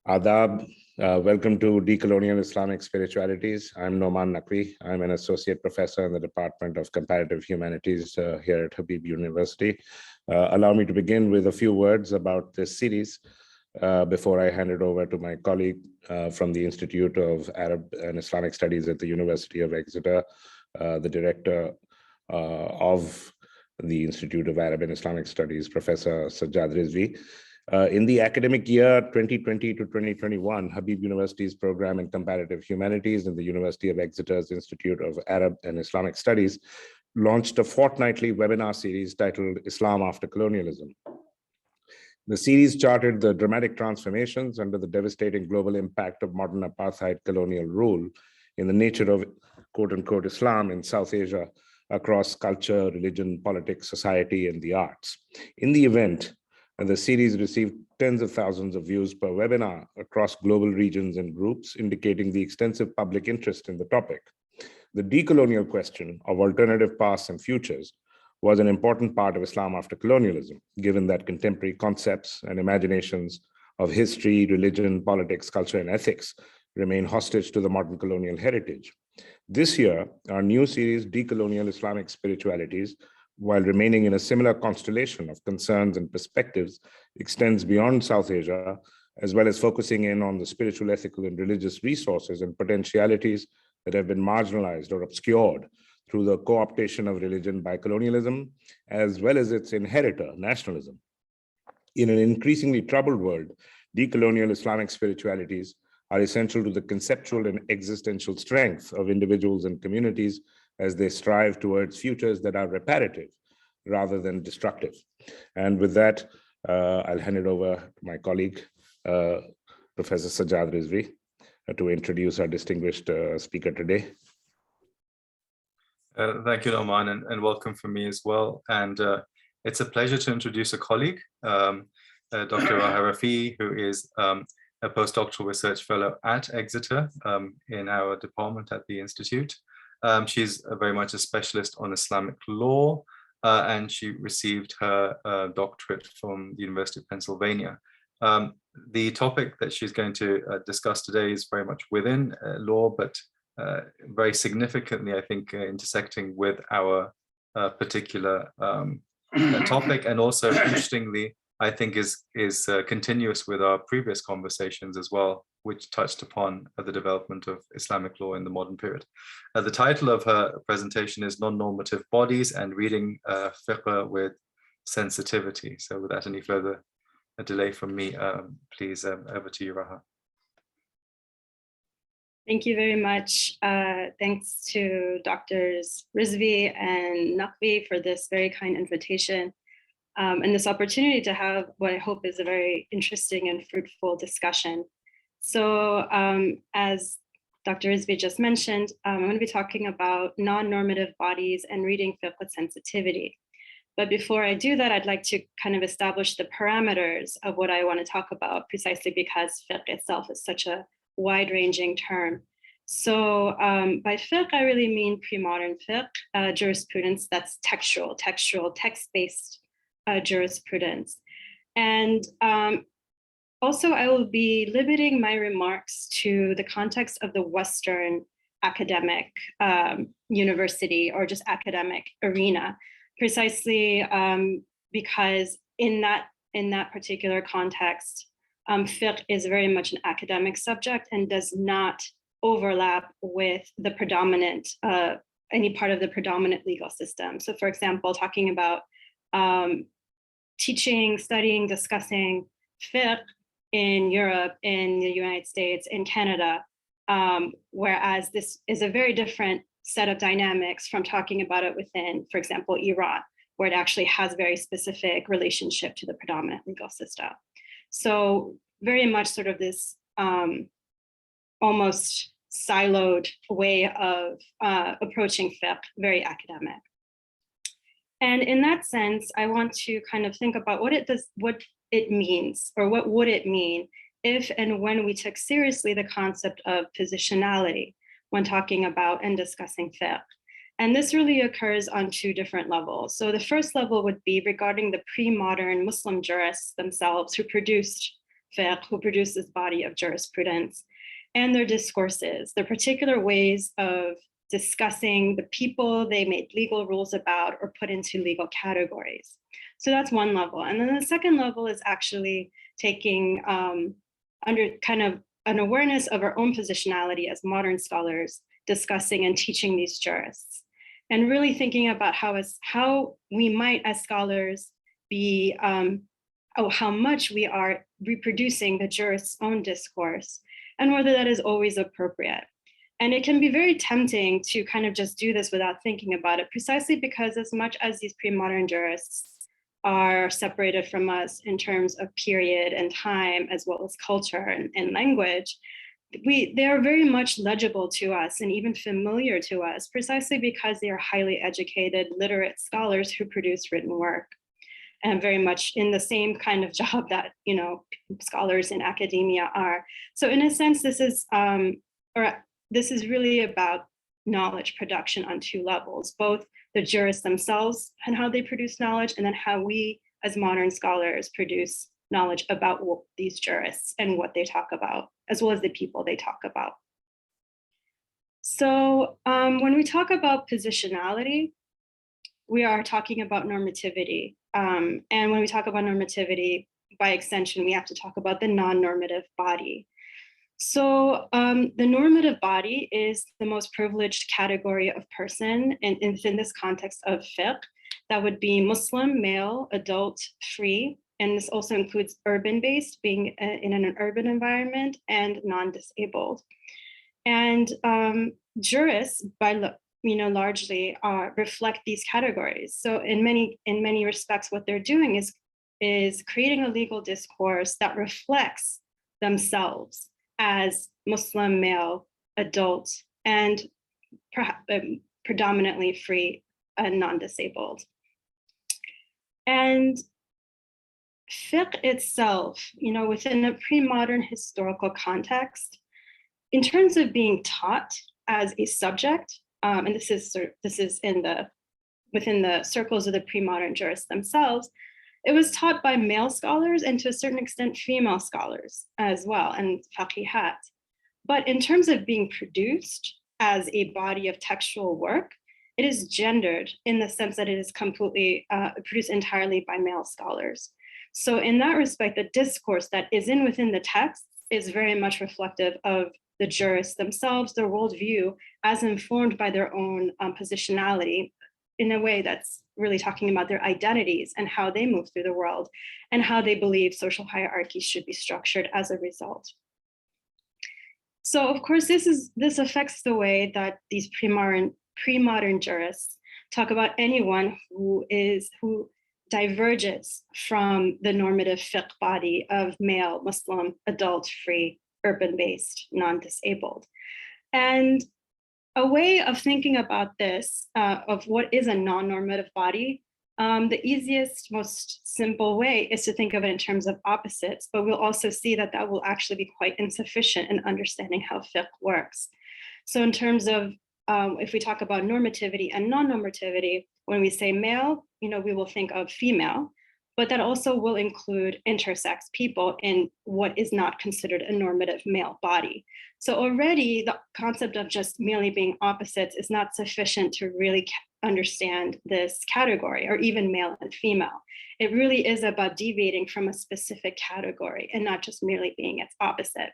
Adab, welcome to Decolonial Islamic Spiritualities. I'm Nauman Naqvi. I'm an associate professor in the Department of Comparative Humanities here at Habib University. Allow me to begin with a few words about this series before I hand it over to my colleague from the Institute of Arab and Islamic Studies at the University of Exeter, the director of the Institute of Arab and Islamic Studies, Professor Sajjad Rizvi. In the academic year 2020 to 2021, Habib University's program in Comparative Humanities and the University of Exeter's Institute of Arab and Islamic Studies launched a fortnightly webinar series titled Islam After Colonialism. The series charted the dramatic transformations under the devastating global impact of modern apartheid colonial rule in the nature of quote-unquote Islam in South Asia across culture, religion, politics, society, and the arts. In the event, the series received tens of thousands of views per webinar across global regions and groups, indicating the extensive public interest in the topic. The decolonial question of alternative pasts and futures was an important part of Islam after colonialism, given that contemporary concepts and imaginations of history, religion, politics, culture, and ethics remain hostage to the modern colonial heritage. This year, our new series, Decolonial Islamic Spiritualities, while remaining in a similar constellation of concerns and perspectives, extends beyond South Asia, as well as focusing in on the spiritual, ethical, and religious resources and potentialities that have been marginalized or obscured through the co-optation of religion by colonialism, as well as its inheritor, nationalism. In an increasingly troubled world, decolonial Islamic spiritualities are essential to the conceptual and existential strength of individuals and communities as they strive towards futures that are reparative rather than destructive. And with that, I'll hand it over to my colleague, Professor Sajjad Rizvi, to introduce our distinguished speaker today. Thank you, Nauman, and welcome from me as well. And it's a pleasure to introduce a colleague, Dr. Raha Rafii, who is a postdoctoral research fellow at Exeter in our department at the Institute. She's very much a specialist on Islamic law, and she received her doctorate from the University of Pennsylvania. The topic that she's going to discuss today is very much within law, but very significantly, I think, intersecting with our particular topic, and also interestingly, I think is continuous with our previous conversations as well, which touched upon the development of Islamic law in the modern period. The title of her presentation is Non-normative Bodies and Reading Fiqh with Sensitivity. So without any further delay from me, please, over to you, Raha. Thank you very much. Thanks to Drs. Rizvi and Naqvi for this very kind invitation and this opportunity to have what I hope is a very interesting and fruitful discussion. So as Dr. Rizvi just mentioned, I'm going to be talking about non-normative bodies and reading fiqh with sensitivity. But before I do that, I'd like to kind of establish the parameters of what I want to talk about, precisely because fiqh itself is such a wide-ranging term. So by fiqh, I really mean pre-modern fiqh, jurisprudence that's textual, text-based jurisprudence. And also, I will be limiting my remarks to the context of the Western academic university or just academic arena, precisely because in that particular context, fiqh is very much an academic subject and does not overlap with the predominant, any part of the predominant legal system. So for example, talking about teaching, studying, discussing fiqh in Europe, in the United States, in Canada, whereas this is a very different set of dynamics from talking about it within, for example, Iran, where it actually has very specific relationship to the predominant legal system. So very much sort of this almost siloed way of approaching fiqh, very academic. And in that sense, I want to kind of think about what it means, or what would it mean if and when we took seriously the concept of positionality when talking about and discussing fiqh. And this really occurs on two different levels. So the first level would be regarding the pre-modern Muslim jurists themselves who produced fiqh, who produce this body of jurisprudence, and their discourses, their particular ways of discussing the people they made legal rules about or put into legal categories. So that's one level. And then the second level is actually taking under kind of an awareness of our own positionality as modern scholars, discussing and teaching these jurists, and really thinking about how we might as scholars be, how much we are reproducing the jurist's own discourse, and whether that is always appropriate. And it can be very tempting to kind of just do this without thinking about it, precisely because as much as these pre-modern jurists are separated from us in terms of period and time, as well as culture and language, they are very much legible to us and even familiar to us, precisely because they are highly educated, literate scholars who produce written work, and very much in the same kind of job that, you know, scholars in academia are. So in a sense, this is really about knowledge production on two levels, both the jurists themselves and how they produce knowledge, and then how we as modern scholars produce knowledge about these jurists and what they talk about, as well as the people they talk about. So when we talk about positionality, we are talking about normativity. And when we talk about normativity, by extension, we have to talk about the non-normative body. So the normative body is the most privileged category of person, and within this context of fiqh, that would be Muslim, male, adult, free, and this also includes urban-based, being in an urban environment, and non-disabled. And jurists, largely reflect these categories. So in many respects, what they're doing is creating a legal discourse that reflects themselves as Muslim, male, adult, and predominantly free and non-disabled. And fiqh itself, within a pre-modern historical context, in terms of being taught as a subject, and this is within the circles of the pre-modern jurists themselves, it was taught by male scholars and to a certain extent female scholars as well, and faqihat. But in terms of being produced as a body of textual work, it is gendered in the sense that it is completely produced entirely by male scholars. So in that respect, the discourse that is within the text is very much reflective of the jurists themselves, their worldview, as informed by their own positionality, in a way that's really talking about their identities and how they move through the world and how they believe social hierarchies should be structured as a result. So of course, this affects the way that these pre-modern jurists talk about anyone who diverges from the normative fiqh body of male, Muslim, adult, free, urban-based, non-disabled. And a way of thinking about this, of what is a non-normative body, the easiest, most simple way is to think of it in terms of opposites, but we'll also see that that will actually be quite insufficient in understanding how fiqh works. So in terms of, if we talk about normativity and non-normativity, when we say male, we will think of female, but that also will include intersex people in what is not considered a normative male body. So already the concept of just merely being opposites is not sufficient to really understand this category, or even male and female. It really is about deviating from a specific category and not just merely being its opposite.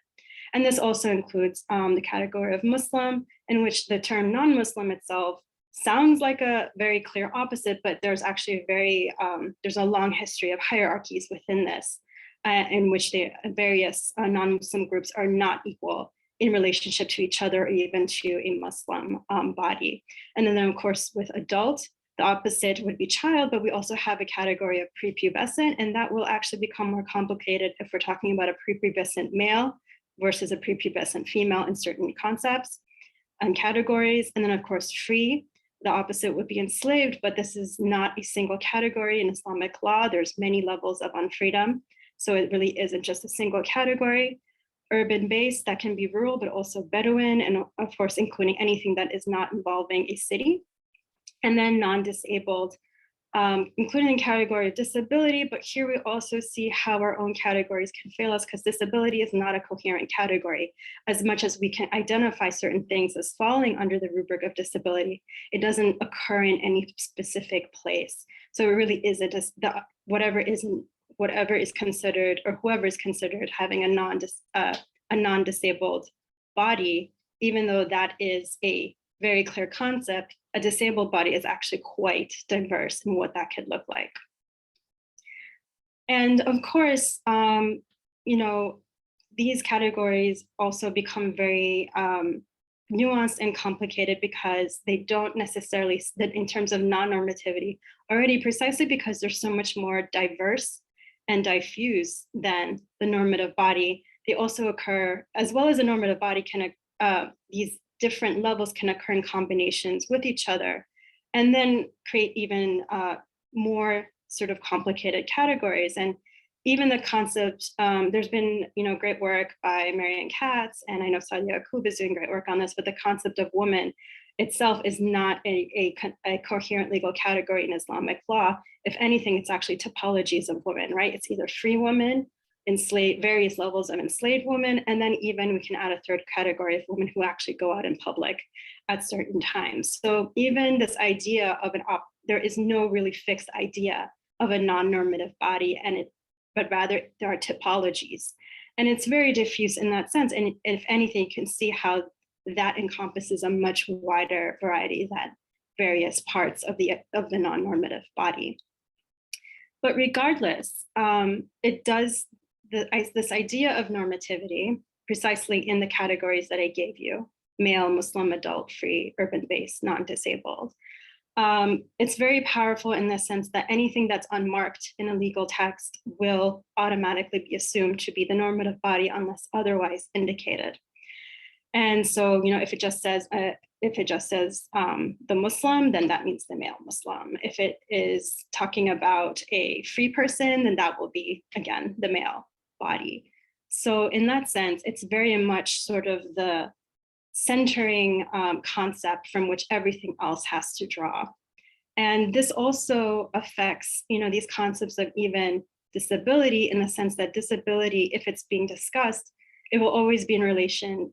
And this also includes the category of Muslim, in which the term non-Muslim itself sounds like a very clear opposite, but there's actually there's a long history of hierarchies within this, in which the various non-Muslim groups are not equal in relationship to each other, or even to a Muslim body. And then of course, with adult, the opposite would be child, but we also have a category of prepubescent, and that will actually become more complicated if we're talking about a prepubescent male versus a prepubescent female in certain concepts and categories. And then of course, free, the opposite would be enslaved, but this is not a single category in Islamic law. There's many levels of unfreedom. So it really isn't just a single category. Urban-based, that can be rural, but also Bedouin, and of course, including anything that is not involving a city. And then non-disabled, including the category of disability, but here we also see how our own categories can fail us, because disability is not a coherent category. As much as we can identify certain things as falling under the rubric of disability, it doesn't occur in any specific place. So it really is whatever is considered, or whoever is considered having a non-disabled body, even though that is a very clear concept, a disabled body is actually quite diverse in what that could look like. And of course, these categories also become very nuanced and complicated, because they don't necessarily, in terms of non-normativity, already precisely because they're so much more diverse and diffuse than the normative body, they also occur, as well as the normative body these different levels can occur in combinations with each other, and then create even more sort of complicated categories. And even the concept, there's been great work by Marianne Katz, and I know Sadia Yaqub is doing great work on this, but the concept of woman itself is not a coherent legal category in Islamic law. If anything, it's actually typologies of women, right? It's either free women, various levels of enslaved women, and then even we can add a third category of women who actually go out in public at certain times. So even this idea of there is no really fixed idea of a non-normative body, but rather there are typologies. And it's very diffuse in that sense. And if anything, you can see how that encompasses a much wider variety than various parts of the non-normative body. But regardless, this idea of normativity, precisely in the categories that I gave you, male, Muslim, adult, free, urban-based, non-disabled, it's very powerful in the sense that anything that's unmarked in a legal text will automatically be assumed to be the normative body unless otherwise indicated. And so, if it just says the Muslim, then that means the male Muslim. If it is talking about a free person, then that will be, again, the male body. So in that sense, it's very much sort of the centering concept from which everything else has to draw. And this also affects, these concepts of even disability, in the sense that disability, if it's being discussed, it will always be in relation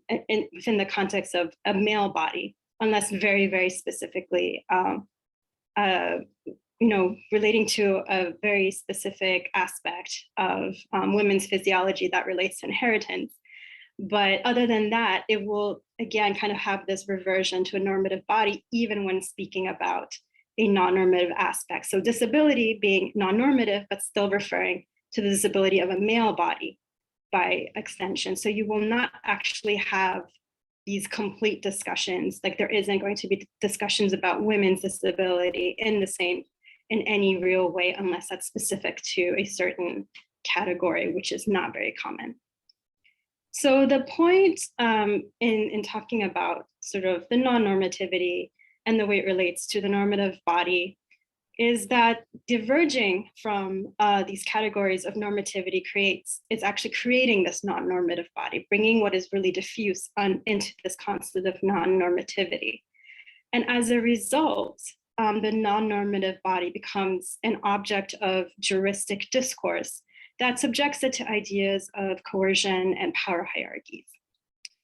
within the context of a male body, unless very, very specifically, relating to a very specific aspect of women's physiology that relates to inheritance. But other than that, it will, again, kind of have this reversion to a normative body, even when speaking about a non-normative aspect. So disability being non-normative, but still referring to the disability of a male body by extension. So you will not actually have these complete discussions, like there isn't going to be discussions about women's disability in any real way, unless that's specific to a certain category, which is not very common. So the point in talking about sort of the non-normativity and the way it relates to the normative body is that diverging from these categories of normativity it's actually creating this non-normative body, bringing what is really diffuse into this concept of non-normativity. And as a result, the non-normative body becomes an object of juristic discourse that subjects it to ideas of coercion and power hierarchies.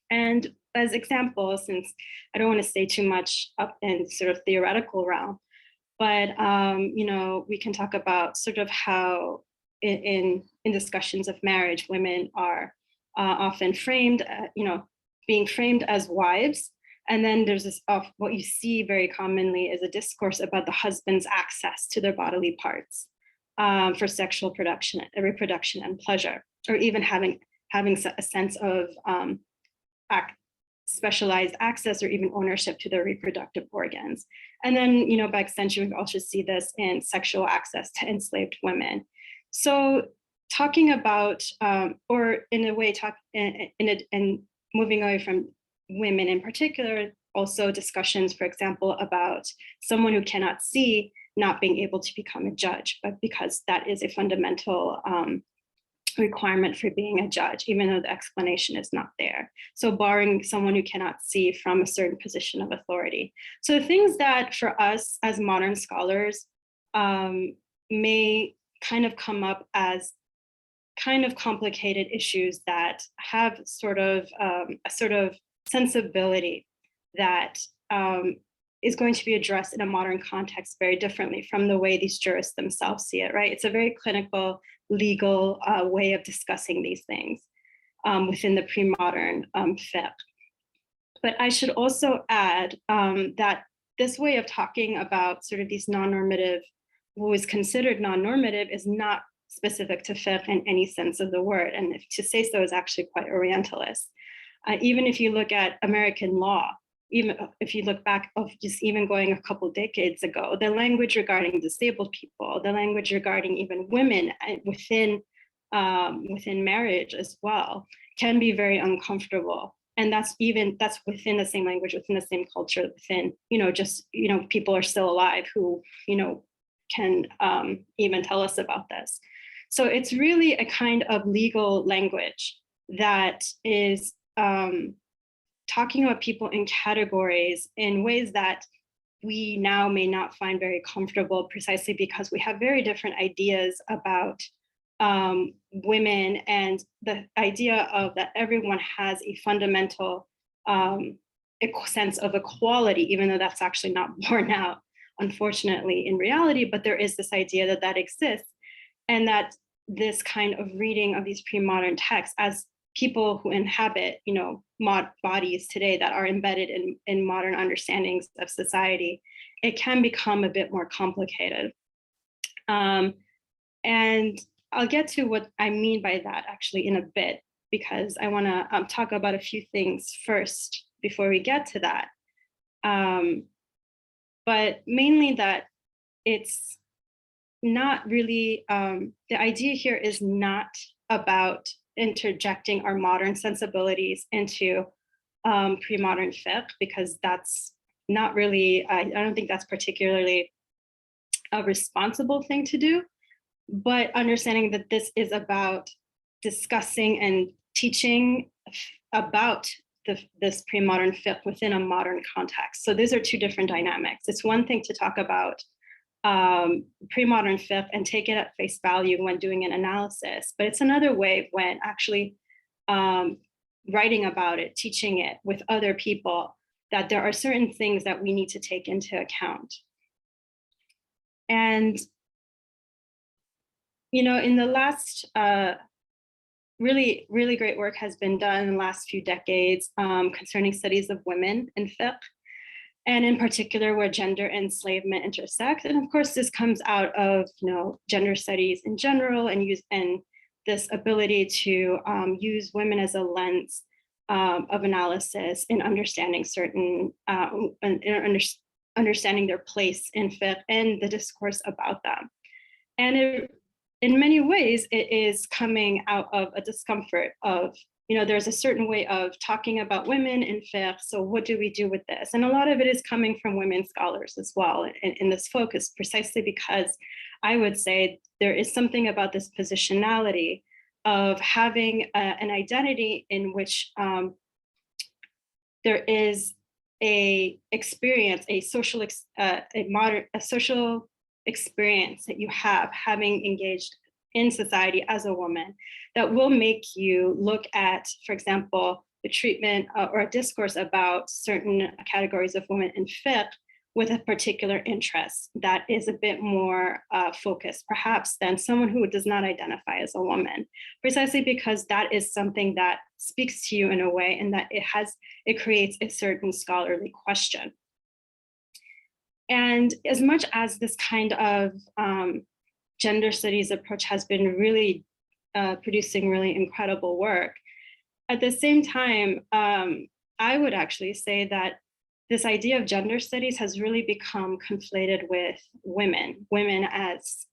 And as examples, since I don't want to say too much up in sort of theoretical realm, but we can talk about sort of how in discussions of marriage, women are often framed, being framed as wives. And then there's this, what you see very commonly is a discourse about the husband's access to their bodily parts for sexual reproduction and pleasure, or even having a sense of specialized access or even ownership to their reproductive organs. And then, by extension, we also see this in sexual access to enslaved women. So talking about, or in a way, and moving away from women in particular, also discussions, for example, about someone who cannot see not being able to become a judge, but because that is a fundamental requirement for being a judge, even though the explanation is not there. So barring someone who cannot see from a certain position of authority. So the things that for us as modern scholars may kind of come up as kind of complicated issues that have sort of a sort of sensibility that is going to be addressed in a modern context very differently from the way these jurists themselves see it, right? It's a very clinical, legal way of discussing these things within the pre-modern fiqh. But I should also add that this way of talking about sort of these non-normative, what is considered non-normative, is not specific to fiqh in any sense of the word. And to say so is actually quite Orientalist. Even if you look at American law, even if you look back of just even going a couple decades ago, the language regarding disabled people, the language regarding even women within marriage as well, can be very uncomfortable. And that's within the same language, within the same culture, within, people are still alive who, can even tell us about this. So it's really a kind of legal language that is talking about people in categories in ways that we now may not find very comfortable, precisely because we have very different ideas about women, and the idea of that everyone has a fundamental sense of equality, even though that's actually not borne out, unfortunately, in reality. But there is this idea that exists, and that this kind of reading of these pre-modern texts as people who inhabit, bodies today that are embedded in modern understandings of society, it can become a bit more complicated. And I'll get to what I mean by that actually in a bit, because I want to talk about a few things first before we get to that. But mainly that it's not really, the idea here is not about interjecting our modern sensibilities into pre-modern fiqh, because that's not really, I don't think that's particularly a responsible thing to do, but understanding that this is about discussing and teaching about this pre-modern fiqh within a modern context. So these are two different dynamics. It's one thing to talk about pre-modern fiqh and take it at face value when doing an analysis, but it's another way when actually writing about it, teaching it with other people, that there are certain things that we need to take into account. And in the last really, really great work has been done in the last few decades concerning studies of women in fiqh, and in particular where gender enslavement intersect. And of course, this comes out of gender studies in general, and this ability to use women as a lens of analysis in understanding certain, understanding their place in fiqh and the discourse about them. And in many ways, it is coming out of a discomfort of, there's a certain way of talking about women in fiqh, so what do we do with this? And a lot of it is coming from women scholars as well in this focus, precisely because I would say there is something about this positionality of having an identity in which there is a experience, a social experience that you have having engaged in society as a woman, that will make you look at, for example, the treatment or a discourse about certain categories of women in fiqh with a particular interest that is a bit more focused, perhaps, than someone who does not identify as a woman, precisely because that is something that speaks to you in a way, and that it creates a certain scholarly question. And as much as this kind of gender studies approach has been really producing really incredible work, at the same time, I would actually say that this idea of gender studies has really become conflated with women as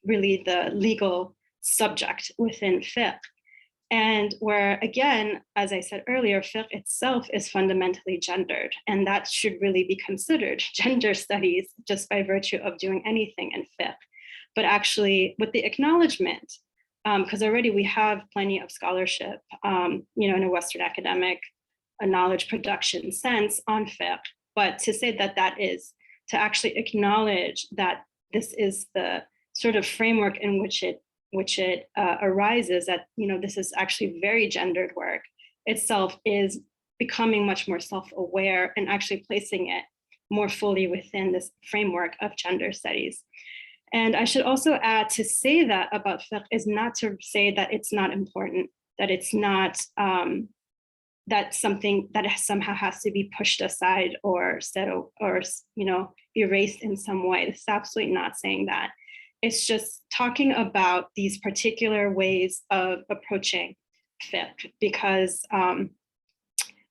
really the legal subject within fiqh. And where, again, as I said earlier, fiqh itself is fundamentally gendered, and that should really be considered gender studies just by virtue of doing anything in fiqh. But actually with the acknowledgement, because already we have plenty of scholarship, in a Western academic knowledge production sense on fiqh, but to say that is to actually acknowledge that this is the sort of framework in which it arises, that, you know, this is actually very gendered work itself, is becoming much more self-aware and actually placing it more fully within this framework of gender studies. And I should also add, to say that about fiqh is not to say that it's not important, that it's not, that something that somehow has to be pushed aside or said, or, you know, erased in some way. It's absolutely not saying that. It's just talking about these particular ways of approaching fiqh, because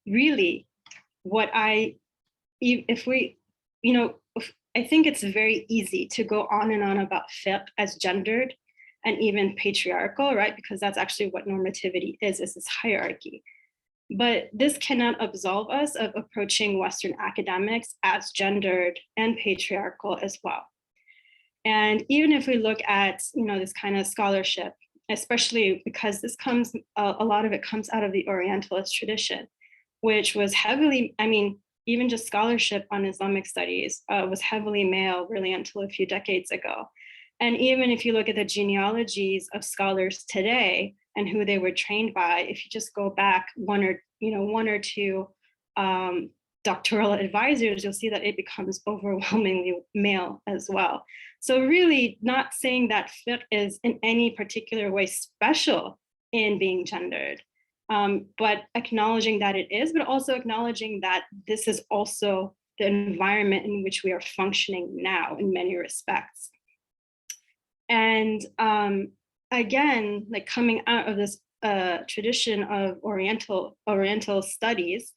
really if we, you know, I think it's very easy to go on and on about fiqh as gendered and even patriarchal, right? Because that's actually what normativity is this hierarchy. But this cannot absolve us of approaching Western academics as gendered and patriarchal as well. And even if we look at, you know, this kind of scholarship, especially because this comes, a lot of it comes out of the Orientalist tradition, which was heavily, I mean, even just scholarship on Islamic studies was heavily male really until a few decades ago. And even if you look at the genealogies of scholars today and who they were trained by, if you just go back one or two doctoral advisors, you'll see that it becomes overwhelmingly male as well. So really not saying that fiqh is in any particular way special in being gendered, but acknowledging that it is, but also acknowledging that this is also the environment in which we are functioning now in many respects. And again, like coming out of this tradition of Oriental studies,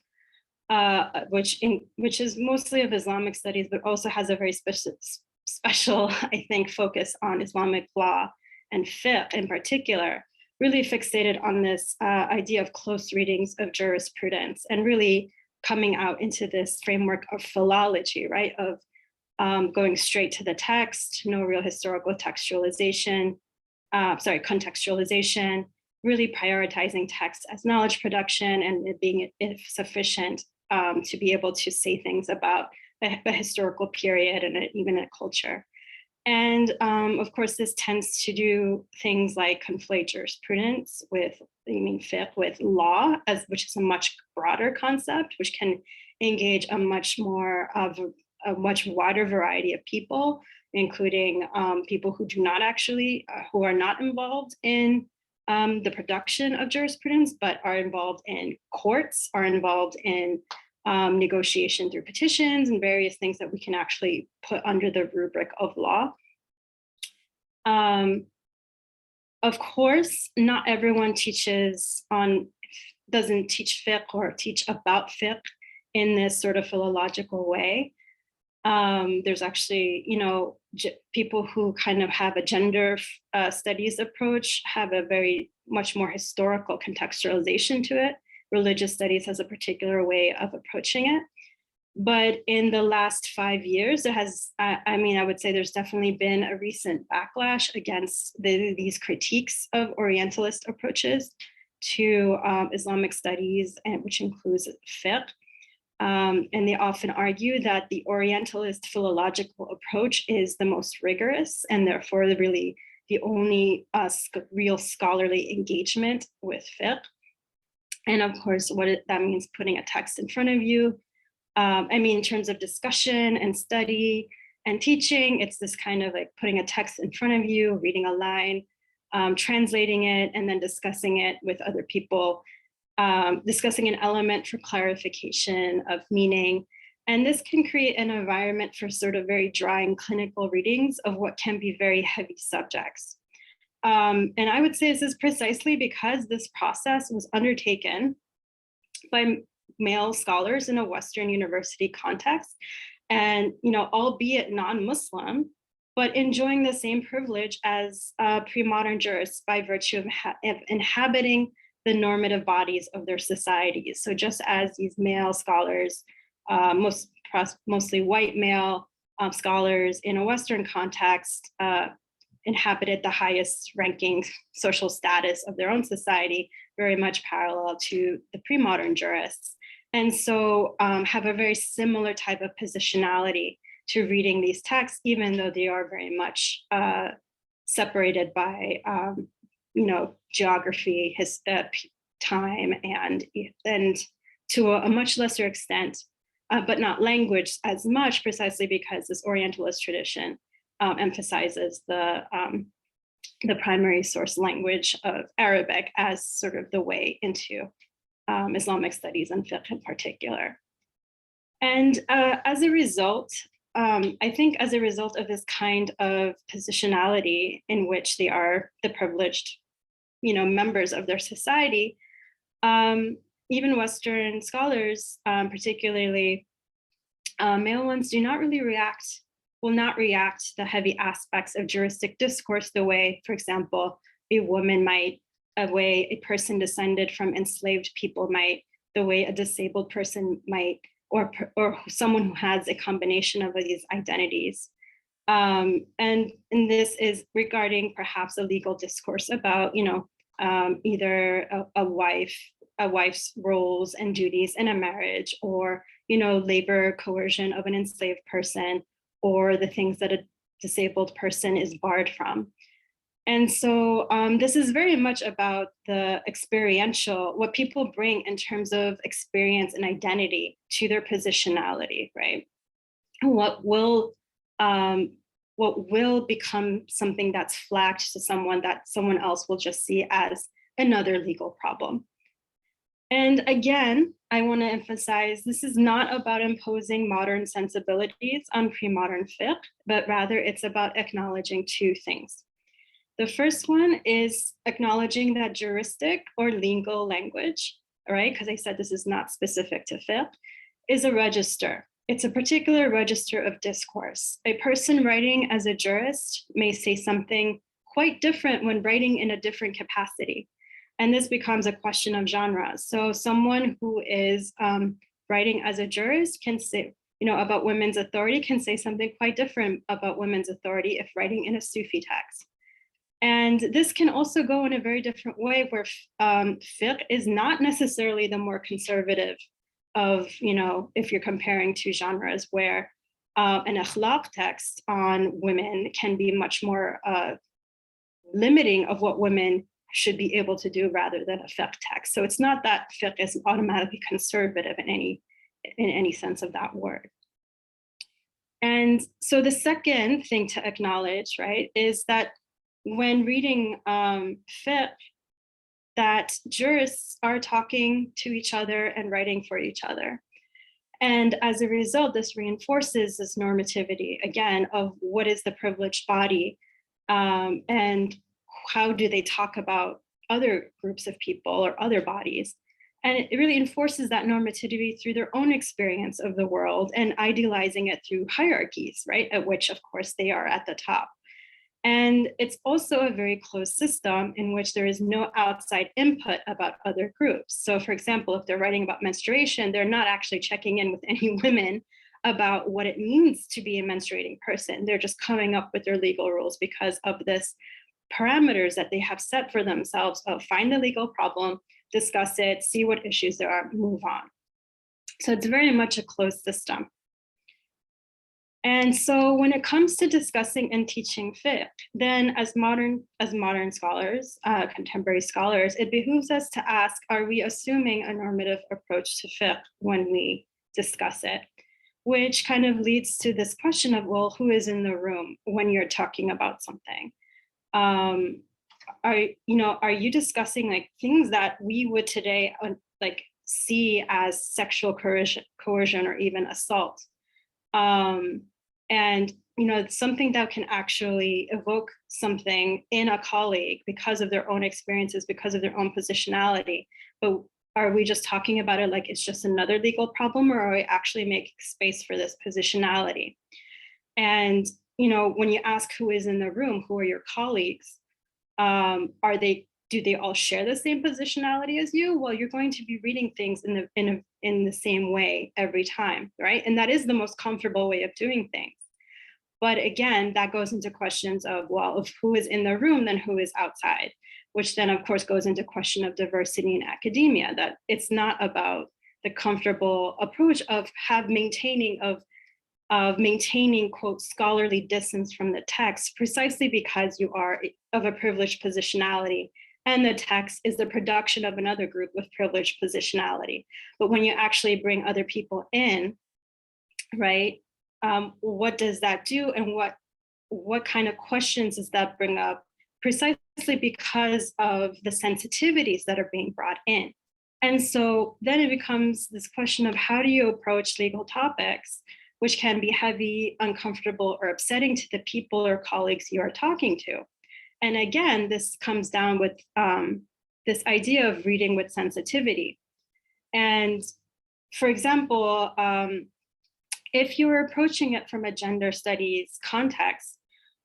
which is mostly of Islamic studies, but also has a very special, I think, focus on Islamic law and fiqh in particular, really fixated on this idea of close readings of jurisprudence, and really coming out into this framework of philology, right? Of going straight to the text, no real historical contextualization, really prioritizing text as knowledge production and it being if sufficient to be able to say things about a historical period and even a culture. And of course, this tends to do things like conflate jurisprudence with, fiqh with law, which is a much broader concept, which can engage a much wider variety of people, including people who do not actually, who are not involved in the production of jurisprudence, but are involved in courts, are involved in negotiation through petitions and various things that we can actually put under the rubric of law. Of course, not everyone doesn't teach fiqh or teach about fiqh in this sort of philological way. There's actually, people who kind of have a gender studies approach, have a very much more historical contextualization to it. Religious studies has a particular way of approaching it. But in the last 5 years, there has, I would say there's definitely been a recent backlash against these critiques of Orientalist approaches to Islamic studies, and which includes fiqh. And they often argue that the Orientalist philological approach is the most rigorous and therefore really the only real scholarly engagement with fiqh. And of course, that means putting a text in front of you. In terms of discussion and study and teaching, it's this kind of like putting a text in front of you, reading a line, translating it, and then discussing it with other people, discussing an element for clarification of meaning. And this can create an environment for sort of very dry and clinical readings of what can be very heavy subjects. And I would say this is precisely because this process was undertaken by male scholars in a Western university context, and albeit non-Muslim, but enjoying the same privilege as pre-modern jurists by virtue of inhabiting the normative bodies of their societies. So just as these male scholars, mostly white male scholars in a Western context, inhabited the highest ranking social status of their own society, very much parallel to the pre-modern jurists. And so have a very similar type of positionality to reading these texts, even though they are very much separated by, geography, time, and to a much lesser extent, but not language as much, precisely because this Orientalist tradition emphasizes the primary source language of Arabic as sort of the way into Islamic studies and fiqh in particular. And as a result, I think as a result of this kind of positionality in which they are the privileged, members of their society, even Western scholars, particularly male ones, will not react to the heavy aspects of juristic discourse the way, for example, a woman might, a way a person descended from enslaved people might, the way a disabled person might, or someone who has a combination of these identities. And this is regarding perhaps a legal discourse about, either a wife's roles and duties in a marriage, or, labor coercion of an enslaved person, or the things that a disabled person is barred from. And so this is very much about the experiential, what people bring in terms of experience and identity to their positionality, right? And what will become something that's flagged to someone that someone else will just see as another legal problem. And again, I want to emphasize, this is not about imposing modern sensibilities on pre-modern fiqh, but rather it's about acknowledging two things. The first one is acknowledging that juristic or legal language, right? Because I said this is not specific to fiqh, is a register. It's a particular register of discourse. A person writing as a jurist may say something quite different when writing in a different capacity. And this becomes a question of genre. So someone who is writing as a jurist can say, about women's authority, can say something quite different about women's authority if writing in a Sufi text. And this can also go in a very different way, where fiqh is not necessarily the more conservative of, if you're comparing two genres, where an akhlaq text on women can be much more limiting of what women should be able to do rather than a fiqh text. So it's not that fiqh is automatically conservative in any sense of that word. And so the second thing to acknowledge, right, is that when reading fiqh, that jurists are talking to each other and writing for each other. And as a result, this reinforces this normativity, again, of what is the privileged body, and how do they talk about other groups of people or other bodies. And it really enforces that normativity through their own experience of the world and idealizing it through hierarchies, right, at which, of course, they are at the top. And it's also a very closed system in which there is no outside input about other groups. So for example, if they're writing about menstruation, they're not actually checking in with any women about what it means to be a menstruating person. They're just coming up with their legal rules because of this parameters that they have set for themselves of find the legal problem, discuss it, see what issues there are, move on. So it's very much a closed system. And so when it comes to discussing and teaching fiqh, then as modern scholars, contemporary scholars, it behooves us to ask, are we assuming a normative approach to fiqh when we discuss it? Which kind of leads to this question of, well, who is in the room when you're talking about something? Are you discussing like things that we would today like see as sexual coercion or even assault? And something that can actually evoke something in a colleague because of their own experiences, because of their own positionality. But are we just talking about it like it's just another legal problem, or are we actually making space for this positionality? And when you ask who is in the room, who are your colleagues, do they all share the same positionality as you? Well, you're going to be reading things in the same way every time, right? And that is the most comfortable way of doing things. But again, that goes into questions of, well, if who is in the room, then who is outside, which then of course goes into question of diversity in academia, that it's not about the comfortable approach of maintaining of of maintaining, quote, scholarly distance from the text, precisely because you are of a privileged positionality, and the text is the production of another group with privileged positionality. But when you actually bring other people in, right, what does that do, and what kind of questions does that bring up, precisely because of the sensitivities that are being brought in? And so then it becomes this question of how do you approach legal topics, which can be heavy, uncomfortable, or upsetting to the people or colleagues you are talking to. And again, this comes down with this idea of reading with sensitivity. And for example, if you're approaching it from a gender studies context,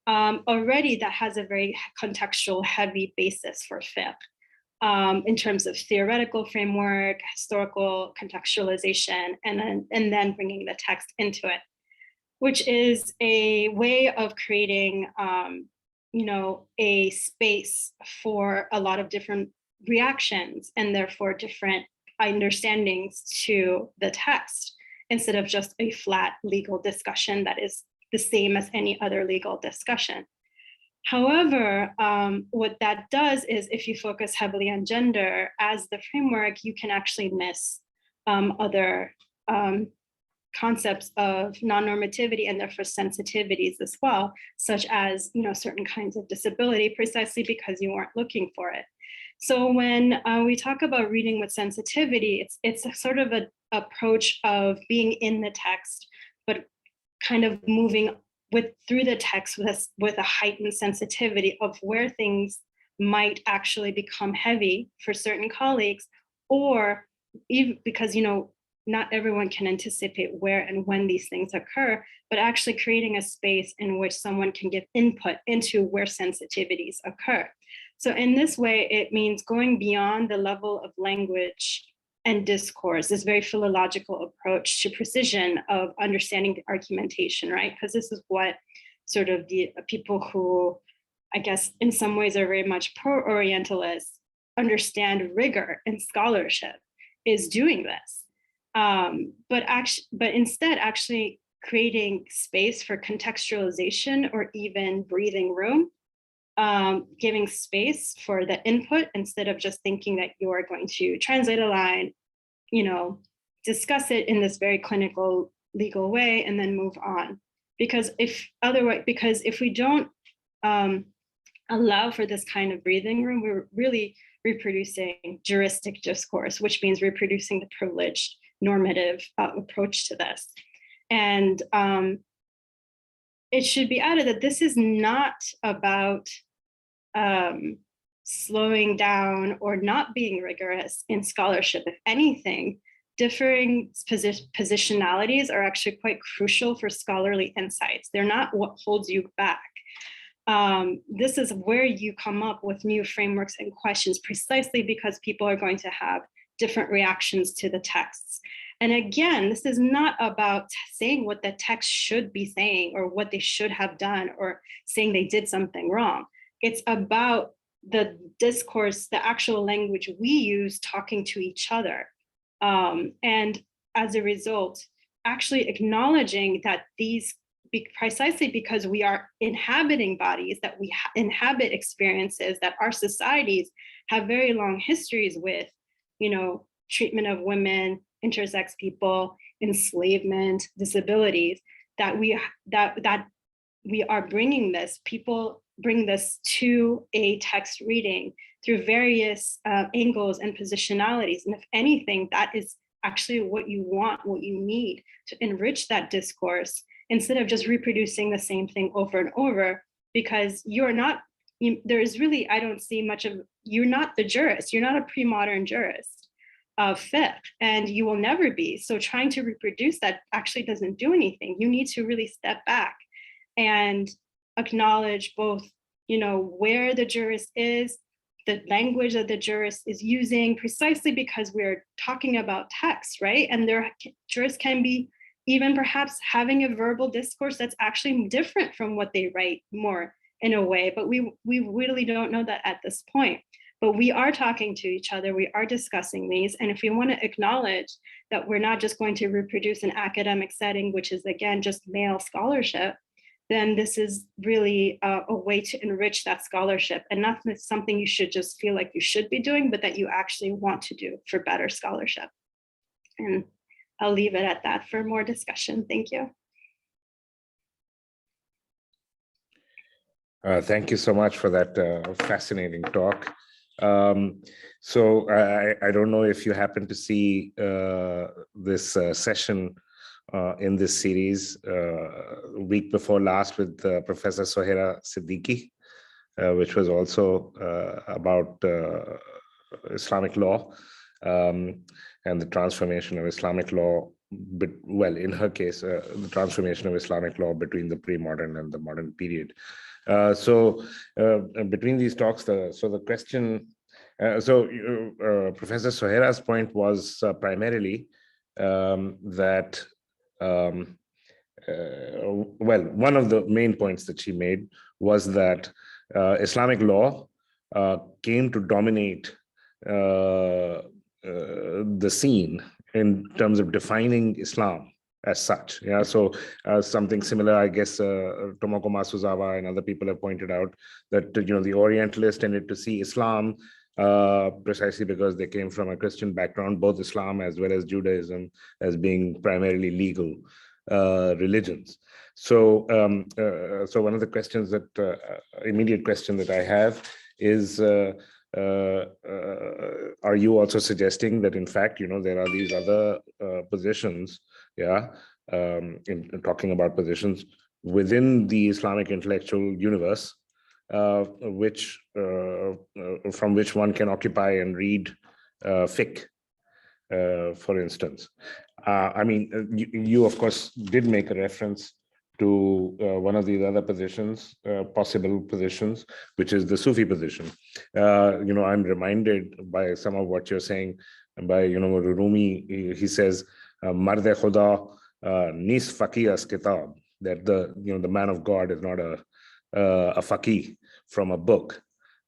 already that has a very contextual heavy basis for fiqh. In terms of theoretical framework, historical contextualization, and then bringing the text into it, which is a way of creating, a space for a lot of different reactions and therefore different understandings to the text, instead of just a flat legal discussion that is the same as any other legal discussion. However, what that does is if you focus heavily on gender as the framework, you can actually miss other concepts of non-normativity and therefore sensitivities as well, such as certain kinds of disability, precisely because you weren't looking for it. So when we talk about reading with sensitivity, it's a sort of an approach of being in the text, but kind of moving through the text with a heightened sensitivity of where things might actually become heavy for certain colleagues, or even because not everyone can anticipate where and when these things occur, but actually creating a space in which someone can give input into where sensitivities occur. So in this way, it means going beyond the level of language and discourse, this very philological approach to precision of understanding the argumentation, right? Because this is what sort of the people who, I guess, in some ways are very much pro-Orientalists understand rigor in scholarship is doing this. But instead actually creating space for contextualization or even breathing room, giving space for the input instead of just thinking that you are going to translate a line, discuss it in this very clinical legal way and then move on. Because if we don't allow for this kind of breathing room, we're really reproducing juristic discourse, which means reproducing the privileged normative approach to this. And it should be added that this is not about slowing down or not being rigorous in scholarship. If anything, differing positionalities are actually quite crucial for scholarly insights. They're not what holds you back. This is where you come up with new frameworks and questions, precisely because people are going to have different reactions to the texts. And again, this is not about saying what the text should be saying or what they should have done or saying they did something wrong. It's about the discourse, the actual language we use talking to each other. And as a result, actually acknowledging that these, precisely because we are inhabiting bodies, that we inhabit experiences, that our societies have very long histories with, treatment of women, intersex people, enslavement, disabilities, that we are bringing this, people bring this to a text reading through various angles and positionalities. And if anything, that is actually what you want, what you need to enrich that discourse, instead of just reproducing the same thing over and over, because you're not, there is really, I don't see much of, you're not the jurist, you're not a pre-modern jurist of fiqh, and you will never be. So trying to reproduce that actually doesn't do anything. You need to really step back and acknowledge both, where the jurist is, the language that the jurist is using, precisely because we're talking about text, right? And jurists can be even perhaps having a verbal discourse that's actually different from what they write more in a way, but we really don't know that at this point. But we are talking to each other, we are discussing these. And if we want to acknowledge that we're not just going to reproduce an academic setting, which is again, just male scholarship, then this is really a way to enrich that scholarship, and not something you should just feel like you should be doing, but that you actually want to do for better scholarship. And I'll leave it at that for more discussion. Thank you. Thank you so much for that fascinating talk. So I don't know if you happen to see this session in this series week before last with Professor Sohera Siddiqui, which was also about Islamic law and the transformation of Islamic law. But, well, in her case, the transformation of Islamic law between the pre-modern and the modern period. So between these talks, the question, Professor Sohera's point was primarily that, well, one of the main points that she made was that Islamic law came to dominate the scene in terms of defining Islam as such. Yeah, so something similar, I guess, Tomoko Masuzawa and other people have pointed out that the Orientalists tended to see Islam precisely because they came from a Christian background, both Islam as well as Judaism, as being primarily legal religions. So, so one of the questions that immediate question that I have is, are you also suggesting that in fact, there are these other positions, yeah, in talking about positions within the Islamic intellectual universe, which from which one can occupy and read fiqh, for instance. I mean, you of course did make a reference to one of these other positions, possible positions, which is the Sufi position. I'm reminded by some of what you're saying by Rumi. He says, "Mard Khuda nis faqih as kitab," that the man of God is not a faqih from a book.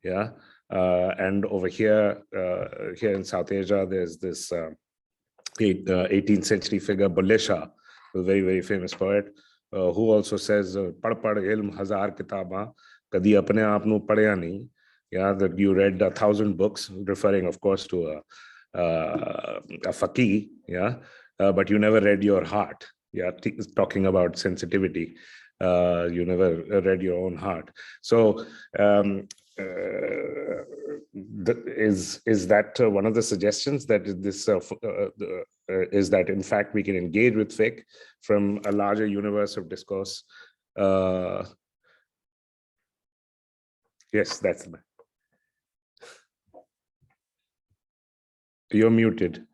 Yeah, and over here in South Asia, there's this 18th century figure, Bulle Shah, a very, very famous poet, who also says, "Pad pad ilm hazar kitaba, kadi apne aap nu padhya nahi." Yeah, that you read 1,000 books, referring, of course, to a faqih. Yeah, but you never read your heart. Yeah, talking about sensitivity. You never read your own heart. So is that one of the suggestions, that this is that in fact we can engage with fiqh from a larger universe of discourse? Yes, that's the. You're muted.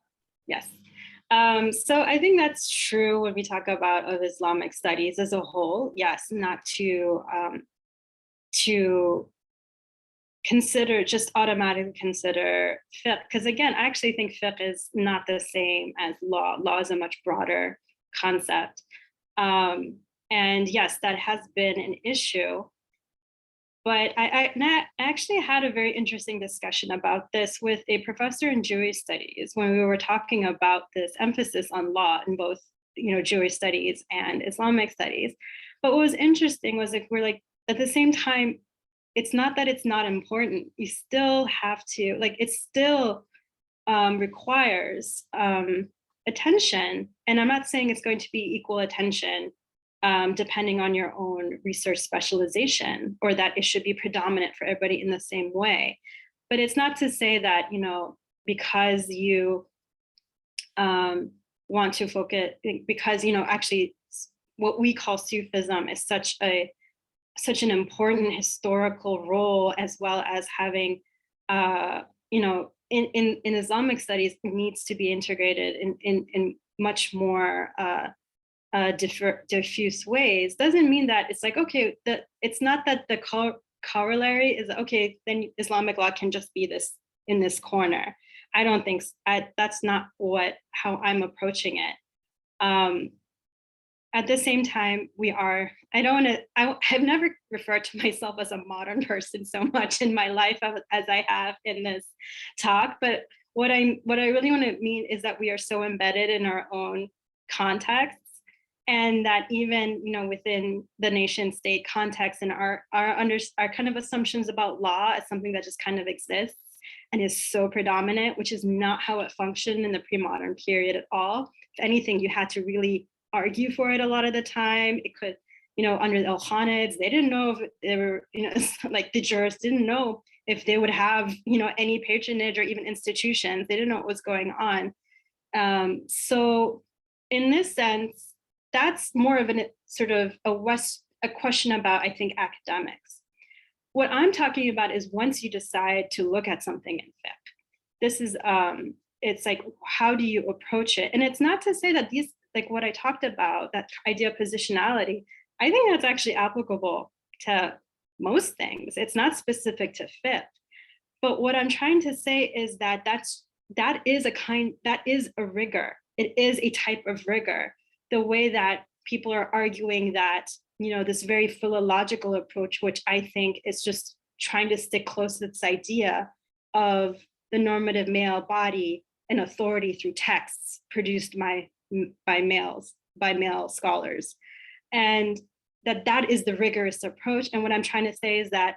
Yes. So I think that's true when we talk about of Islamic studies as a whole. Yes, not to consider, just automatically consider fiqh, because again, I actually think fiqh is not the same as law. Law is a much broader concept. And yes, that has been an issue. But I actually had a very interesting discussion about this with a professor in Jewish studies when we were talking about this emphasis on law in both, Jewish studies and Islamic studies. But what was interesting was like, we're like, at the same time, it's not that it's not important. You still have to, like, it still requires attention. And I'm not saying it's going to be equal attention depending on your own research specialization, or that it should be predominant for everybody in the same way. But it's not to say that, because you want to focus, because, actually what we call Sufism is such an important historical role, as well as having, in Islamic studies, it needs to be integrated in much more diffuse ways. Doesn't mean that it's like, okay, it's not that the corollary is, okay, then Islamic law can just be this in this corner. I don't think that's not how I'm approaching it. at the same time, I've never referred to myself as a modern person so much in my life as I have in this talk. But what I really want to mean is that we are so embedded in our own contexts, and that even, within the nation state context and our kind of assumptions about law as something that just kind of exists and is so predominant, which is not how it functioned in the pre-modern period at all. If anything, you had to really argue for it a lot of the time. It could, under the Khanids, they didn't know if they were, like the jurists didn't know if they would have, any patronage or even institutions. They didn't know what was going on. So in this sense, that's more of a sort of a question about, I think, academics. What I'm talking about is once you decide to look at something in fiqh, this is, it's like, how do you approach it? And it's not to say that these, like what I talked about, that idea of positionality, I think that's actually applicable to most things. It's not specific to fiqh. But what I'm trying to say is that that is a rigor. It is a type of rigor. The way that people are arguing that, this very philological approach, which I think is just trying to stick close to this idea of the normative male body and authority through texts produced by male scholars. And that is the rigorous approach. And what I'm trying to say is that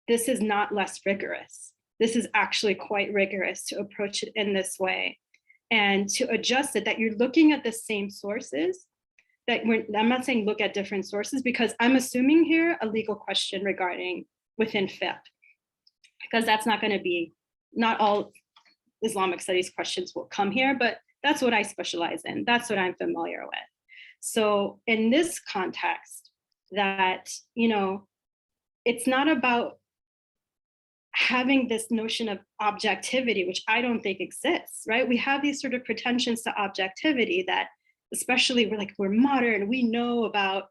this is not less rigorous. This is actually quite rigorous to approach it in this way and to adjust it, that you're looking at the same sources. I'm not saying look at different sources, because I'm assuming here a legal question regarding within fiqh, because that's not going to be, not all Islamic studies questions will come here, but that's what I specialize in. That's what I'm familiar with. So in this context, that, it's not about having this notion of objectivity, which I don't think exists, right? We have these sort of pretensions to objectivity that, especially we're modern, we know about,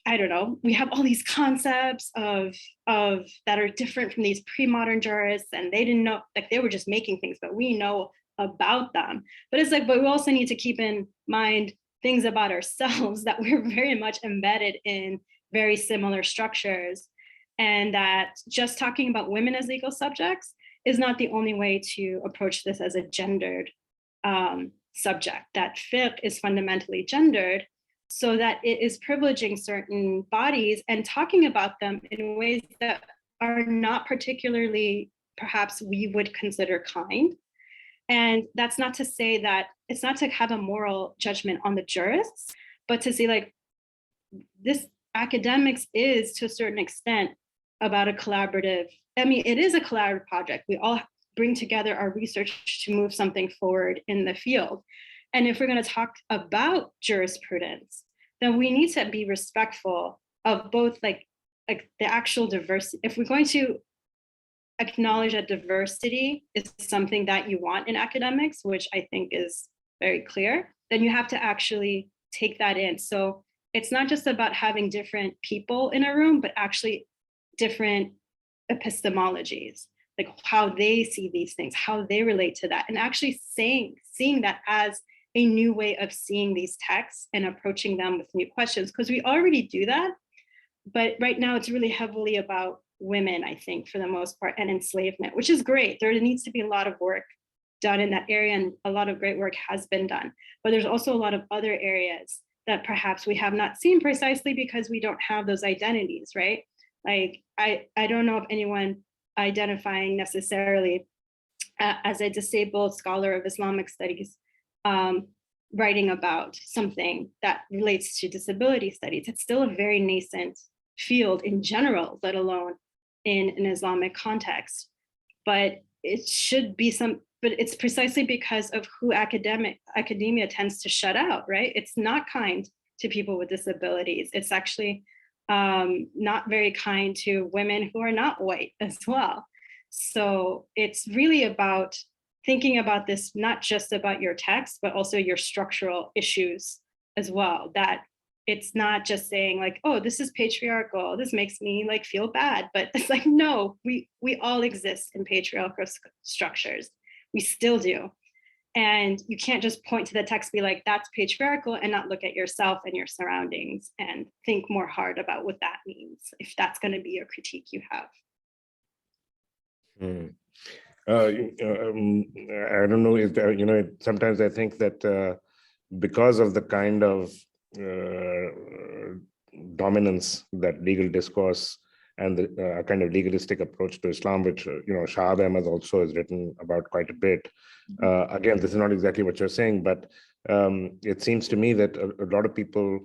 I don't know, we have all these concepts of that are different from these pre-modern jurists, and they didn't know, like they were just making things, but we know about them. But it's like, but we also need to keep in mind things about ourselves, that we're very much embedded in very similar structures, and that just talking about women as legal subjects is not the only way to approach this as a gendered subject, that fiqh is fundamentally gendered, so that it is privileging certain bodies and talking about them in ways that are not particularly, perhaps we would consider kind. And that's not to say that, it's not to have a moral judgment on the jurists, but to say like, this academics is to a certain extent about a collaborative, it is a collaborative project. We all bring together our research to move something forward in the field. And if we're going to talk about jurisprudence, then we need to be respectful of both like the actual diversity. If we're going to acknowledge that diversity is something that you want in academics, which I think is very clear, then you have to actually take that in. So it's not just about having different people in a room, but actually different epistemologies, like how they see these things, how they relate to that, and actually seeing that as a new way of seeing these texts and approaching them with new questions, because we already do that. But right now it's really heavily about women, I think, for the most part, and enslavement, which is great. There needs to be a lot of work done in that area, and a lot of great work has been done. But there's also a lot of other areas that perhaps we have not seen, precisely because we don't have those identities, right? Like, I don't know of anyone identifying necessarily as a disabled scholar of Islamic studies writing about something that relates to disability studies. It's still a very nascent field in general, let alone in an Islamic context. But it should be but it's precisely because of who academia tends to shut out, right? It's not kind to people with disabilities. It's actually not very kind to women who are not white as well. So it's really about thinking about this, not just about your text, but also your structural issues as well. That it's not just saying like, oh, this is patriarchal, this makes me like feel bad, but it's like, no, we all exist in patriarchal structures. We still do. And you can't just point to the text, be like, that's patriarchal, and not look at yourself and your surroundings and think more hard about what that means, if that's going to be your critique you have. I don't know if, sometimes I think that because of the kind of dominance that legal discourse and the kind of legalistic approach to Islam, which, Shahab Ahmed also has written about quite a bit. Again, this is not exactly what you're saying, but it seems to me that a lot of people,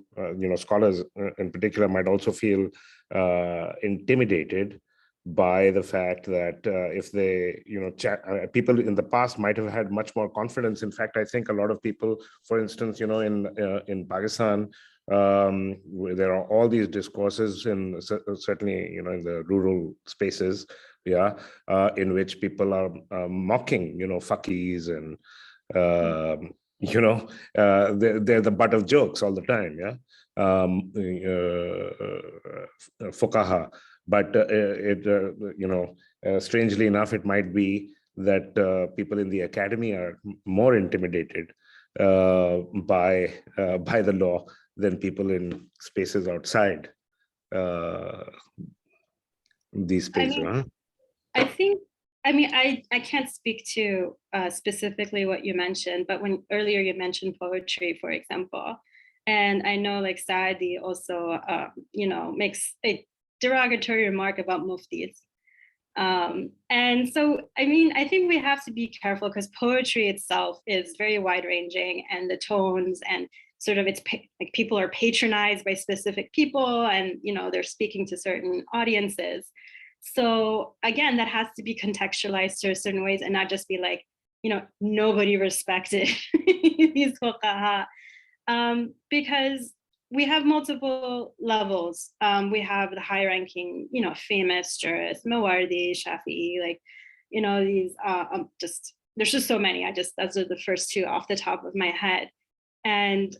scholars in particular, might also feel intimidated by the fact that if they, people in the past might have had much more confidence. In fact, I think a lot of people, for instance, in Pakistan, there are all these discourses in certainly, in the rural spaces, in which people are mocking, faqirs and, they're the butt of jokes all the time, fuqaha. But strangely enough, it might be that people in the academy are more intimidated by the law than people in spaces outside these spaces. I can't speak to specifically what you mentioned, but when earlier you mentioned poetry, for example, and I know like Saadi also, makes a derogatory remark about muftis. And so, I think we have to be careful because poetry itself is very wide ranging, and the tones and sort of like people are patronized by specific people, and, they're speaking to certain audiences. So again, that has to be contextualized to certain ways and not just be like, nobody respected these fuqaha, because we have multiple levels. We have the high ranking, famous jurists, Mawardi, Shafi'i, like, these there's just so many. Those are the first two off the top of my head. And,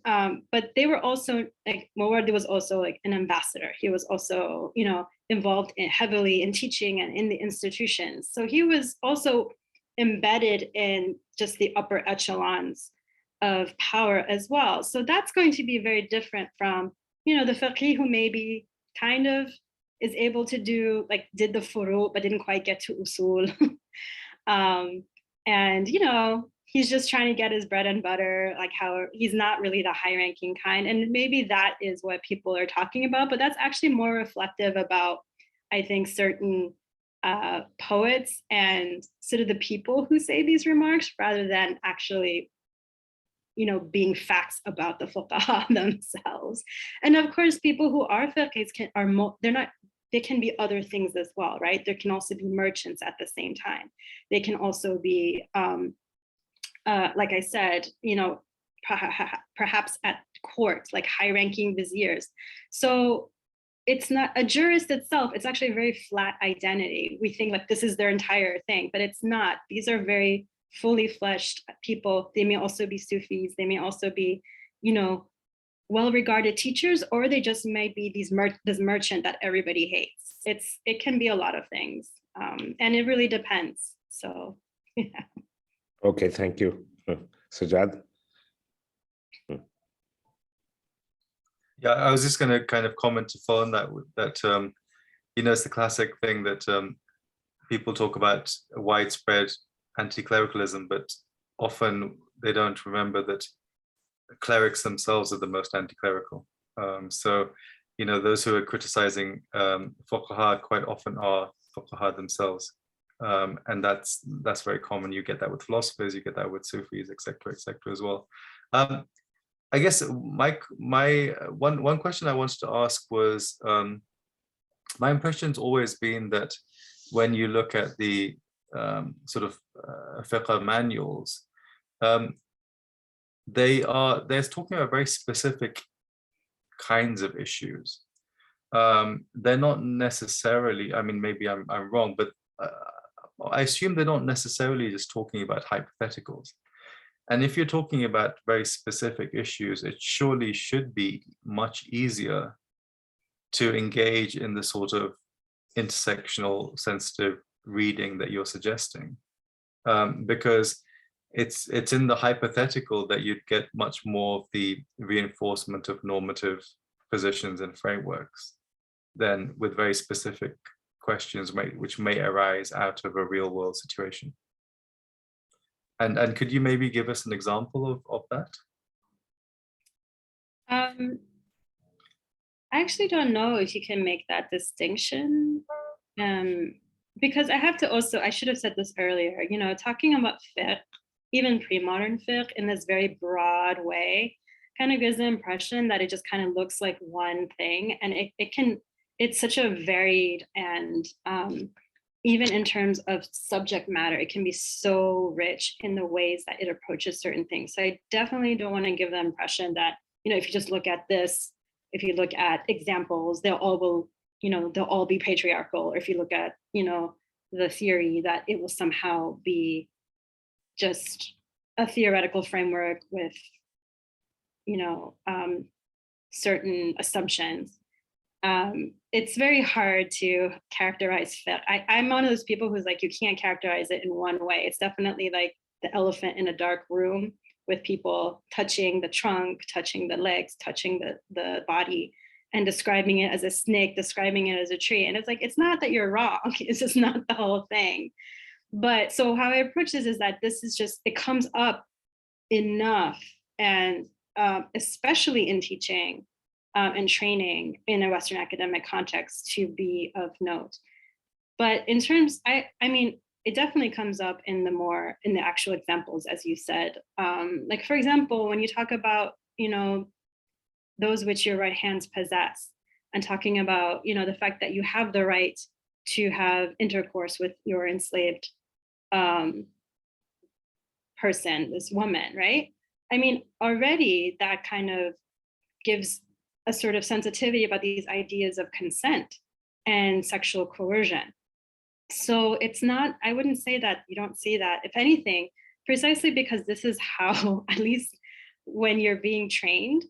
but they were also like, Mawardi was also like an ambassador. He was also, involved heavily in teaching and in the institutions. So he was also embedded in just the upper echelons of power as well. So that's going to be very different from, the faqih who maybe kind of is able to did the furu, but didn't quite get to usul. And, he's just trying to get his bread and butter, like how he's not really the high ranking kind. And maybe that is what people are talking about, but that's actually more reflective about, I think, certain poets and sort of the people who say these remarks rather than actually being facts about the fuqaha themselves. And of course, people who are faqihs they can be other things as well, right? There can also be merchants at the same time. They can also be, like I said, perhaps at court, like high-ranking viziers. So it's not a jurist itself. It's actually a very flat identity. We think like this is their entire thing, but it's not. These are very fully fleshed people. They may also be Sufis. They may also be, well-regarded teachers, or they just may be this merchant that everybody hates. It can be a lot of things, and it really depends. So, yeah. Okay, thank you, Sajjad. Yeah, I was just going to kind of comment to follow on that it's the classic thing that people talk about widespread anti-clericalism, but often they don't remember that clerics themselves are the most anti-clerical. So, those who are criticizing fuqaha quite often are fuqaha themselves. And that's very common. You get that with philosophers, you get that with Sufis, etc., as well. I guess my one question I wanted to ask was, my impression's always been that when you look at the sort of fiqh manuals, they're talking about very specific kinds of issues. They're not necessarily, maybe I'm wrong, but I assume they're not necessarily just talking about hypotheticals. And if you're talking about very specific issues, it surely should be much easier to engage in the sort of intersectional, sensitive reading that you're suggesting. Because it's in the hypothetical that you'd get much more of the reinforcement of normative positions and frameworks than with very specific questions which may arise out of a real world situation. And could you maybe give us an example of that? I actually don't know if you can make that distinction. Because I have to also, I should have said this earlier, you know, talking about fiqh, even pre-modern fiqh in this very broad way, kind of gives the impression that it just kind of looks like one thing. And it's such a varied and even in terms of subject matter, it can be so rich in the ways that it approaches certain things. So I definitely don't want to give the impression that, you know, if you just look at this, if you look at examples, they'll all be patriarchal. Or if you look at, you know, the theory, that it will somehow be just a theoretical framework with, you know, certain assumptions. It's very hard to characterize fiqh. I'm one of those people who's like, you can't characterize it in one way. It's definitely like the elephant in a dark room with people touching the trunk, touching the legs, touching the body, and describing it as a snake, describing it as a tree. And it's like, it's not that you're wrong, it's just not the whole thing. But so how I approach this is that this is just, it comes up enough, and especially in teaching and training in a Western academic context, to be of note. But in terms, I mean, it definitely comes up in the actual examples, as you said. Like, for example, when you talk about, you know, those which your right hands possess, and talking about, you know, the fact that you have the right to have intercourse with your enslaved person, this woman, right? I mean, already that kind of gives a sort of sensitivity about these ideas of consent and sexual coercion. So it's not, I wouldn't say that you don't see that. If anything, precisely because this is how, at least when you're being trained,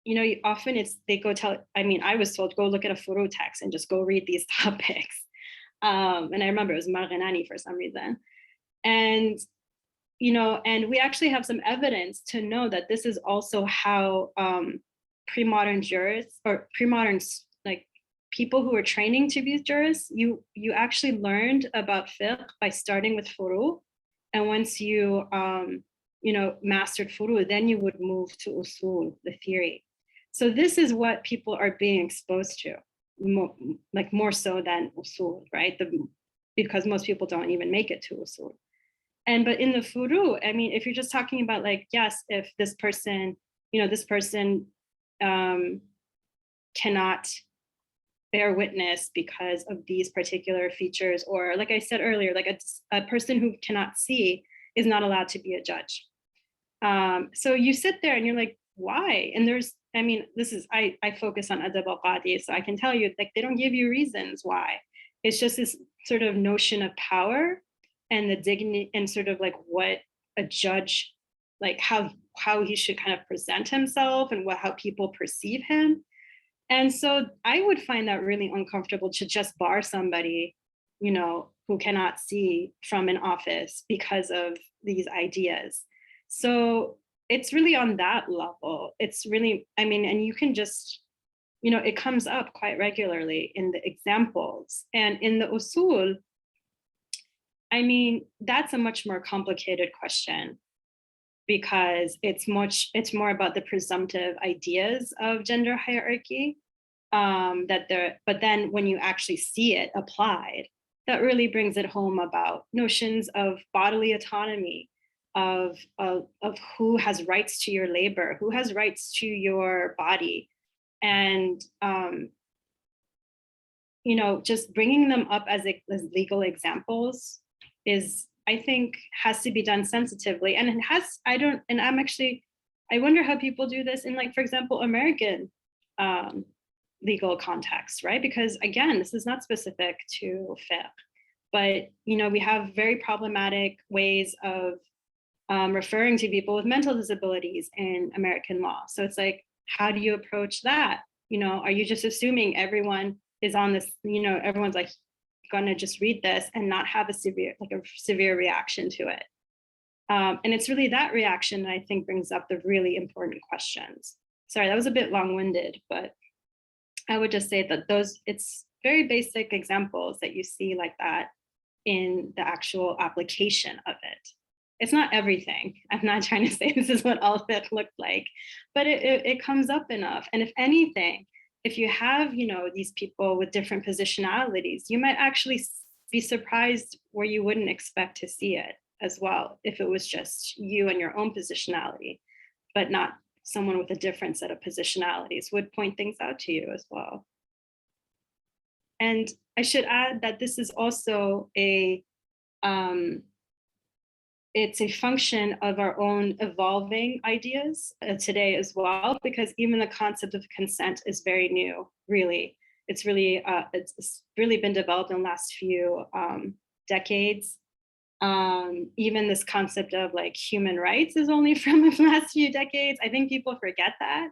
you know, often they go tell, I mean, I was told, go look at a furu text and just go read these topics. And I remember it was Marghanani for some reason. And, you know, and we actually have some evidence to know that this is also how pre-modern jurists, or pre-modern, like, people who were training to be jurists, you actually learned about fiqh by starting with furu. And once you, you know, mastered furu, then you would move to usul, the theory. So this is what people are being exposed to, more so than usul, right? Because most people don't even make it to usul. But in the furu, I mean, if you're just talking about, like, yes, if this person, you know, this person cannot bear witness because of these particular features, or like I said earlier, like a person who cannot see is not allowed to be a judge. So you sit there and you're like, why? And there's, I mean, this is, I focus on adab al-qadi, so I can tell you, like, they don't give you reasons why. It's just this sort of notion of power and the dignity, and sort of like what a judge, like how he should kind of present himself, and how people perceive him. And so I would find that really uncomfortable to just bar somebody, you know, who cannot see from an office because of these ideas. So it's really on that level. It's really, I mean, and you can just, you know, it comes up quite regularly in the examples. And in the usul, I mean, that's a much more complicated question, because it's more about the presumptive ideas of gender hierarchy, but then when you actually see it applied, that really brings it home about notions of bodily autonomy, of who has rights to your labor, who has rights to your body. And you know, just bringing them up as legal examples is, I think, has to be done sensitively. And it has, I wonder how people do this in, like, for example, American legal contexts, right? Because again, this is not specific to fiqh, but, you know, we have very problematic ways of referring to people with mental disabilities in American law. So it's like, how do you approach that? You know, are you just assuming everyone is on this, you know, everyone's like gonna just read this and not have a severe reaction to it? And it's really that reaction that I think brings up the really important questions. Sorry, that was a bit long-winded, but I would just say that it's very basic examples that you see like that in the actual application of it. It's not everything. I'm not trying to say this is what all of it looked like, but it comes up enough. And if anything, if you have, these people with different positionalities, you might actually be surprised where you wouldn't expect to see it as well, if it was just you and your own positionality, but not someone with a different set of positionalities would point things out to you as well. And I should add that this is also it's a function of our own evolving ideas today as well, because even the concept of consent is very new, really. It's really been developed in the last few decades. Even this concept of like human rights is only from the last few decades. I think people forget that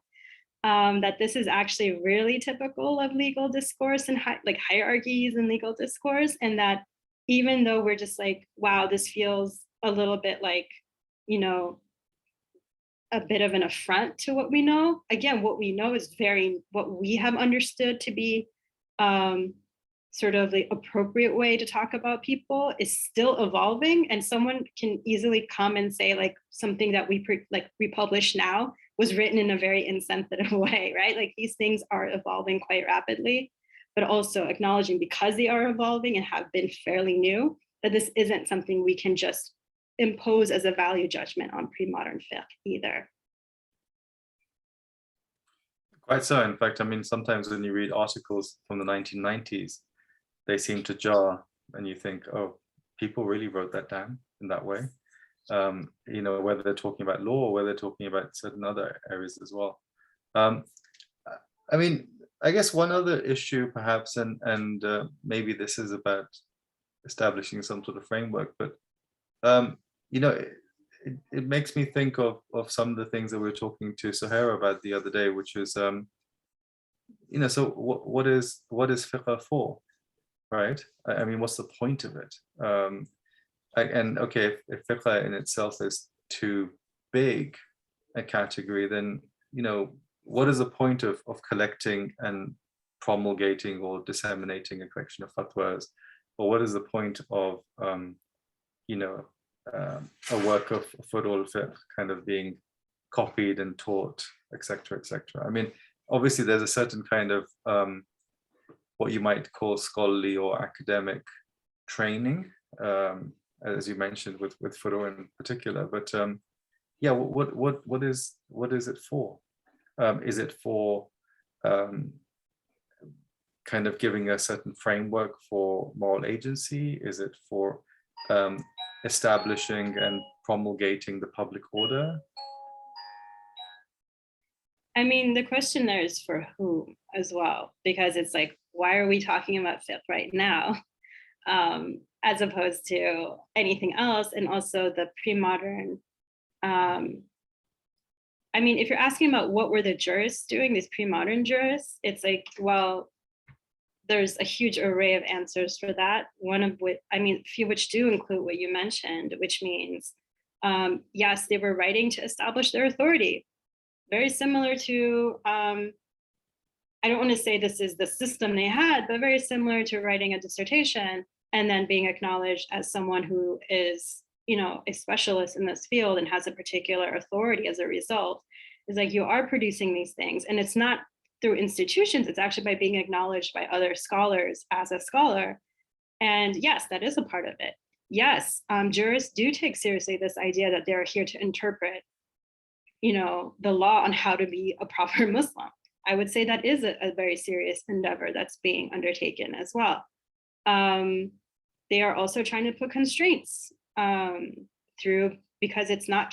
this is actually really typical of legal discourse and hierarchies in legal discourse. And that even though we're just like, wow, this feels a little bit like, a bit of an affront to what we know. Again, what we know is what we have understood to be sort of the appropriate way to talk about people is still evolving, and someone can easily come and say like something that we publish now was written in a very insensitive way, right? Like these things are evolving quite rapidly, but also acknowledging because they are evolving and have been fairly new, that this isn't something we can just impose as a value judgment on pre-modern fiqh either. Quite so. In fact, I mean, sometimes when you read articles from the 1990s, they seem to jar and you think, oh, people really wrote that down in that way. Whether they're talking about law or whether they're talking about certain other areas as well. I mean, I guess one other issue perhaps, and maybe this is about establishing some sort of framework, but it makes me think of some of the things that we were talking to Sahara about the other day, which is, so what is fiqh for, right? I mean, what's the point of it? Okay, if fiqh in itself is too big a category, then, what is the point of collecting and promulgating or disseminating a collection of fatwas? Or what is the point of, a work of Furul Fiqh kind of being copied and taught, etc., etc. I mean, obviously there's a certain kind of what you might call scholarly or academic training, as you mentioned with Furul in particular. But yeah, what is it for? Is it for kind of giving a certain framework for moral agency? Is it for establishing and promulgating the public order? I mean, the question there is for whom as well, because it's like, why are we talking about fiqh right now, as opposed to anything else? And also the pre-modern, I mean, if you're asking about what were the jurists doing, these pre-modern jurists, it's like, well, there's a huge array of answers for that. One of which, I mean, few which do include what you mentioned, which means, yes, they were writing to establish their authority. Very similar to, I don't want to say this is the system they had, but very similar to writing a dissertation and then being acknowledged as someone who is, a specialist in this field and has a particular authority as a result. It's like you are producing these things, and it's not through institutions, it's actually by being acknowledged by other scholars as a scholar. And yes, that is a part of it. Yes, jurists do take seriously this idea that they're here to interpret, the law on how to be a proper Muslim. I would say that is a very serious endeavor that's being undertaken as well. They are also trying to put constraints through, because it's not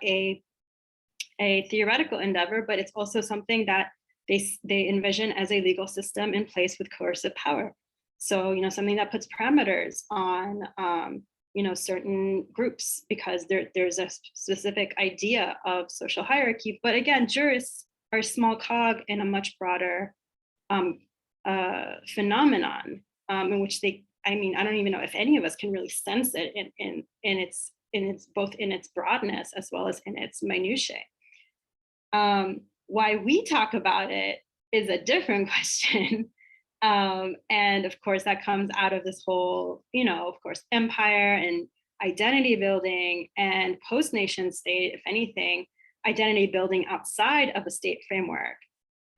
a theoretical endeavor, but it's also something that they envision as a legal system in place with coercive power. So, something that puts parameters on, certain groups, because there's a specific idea of social hierarchy. But again, jurists are a small cog in a much broader phenomenon in which I don't even know if any of us can really sense it in its both in its broadness as well as in its minutiae. Why we talk about it is a different question. And of course, that comes out of this whole, of course, empire and identity building and post-nation state, if anything, identity building outside of a state framework.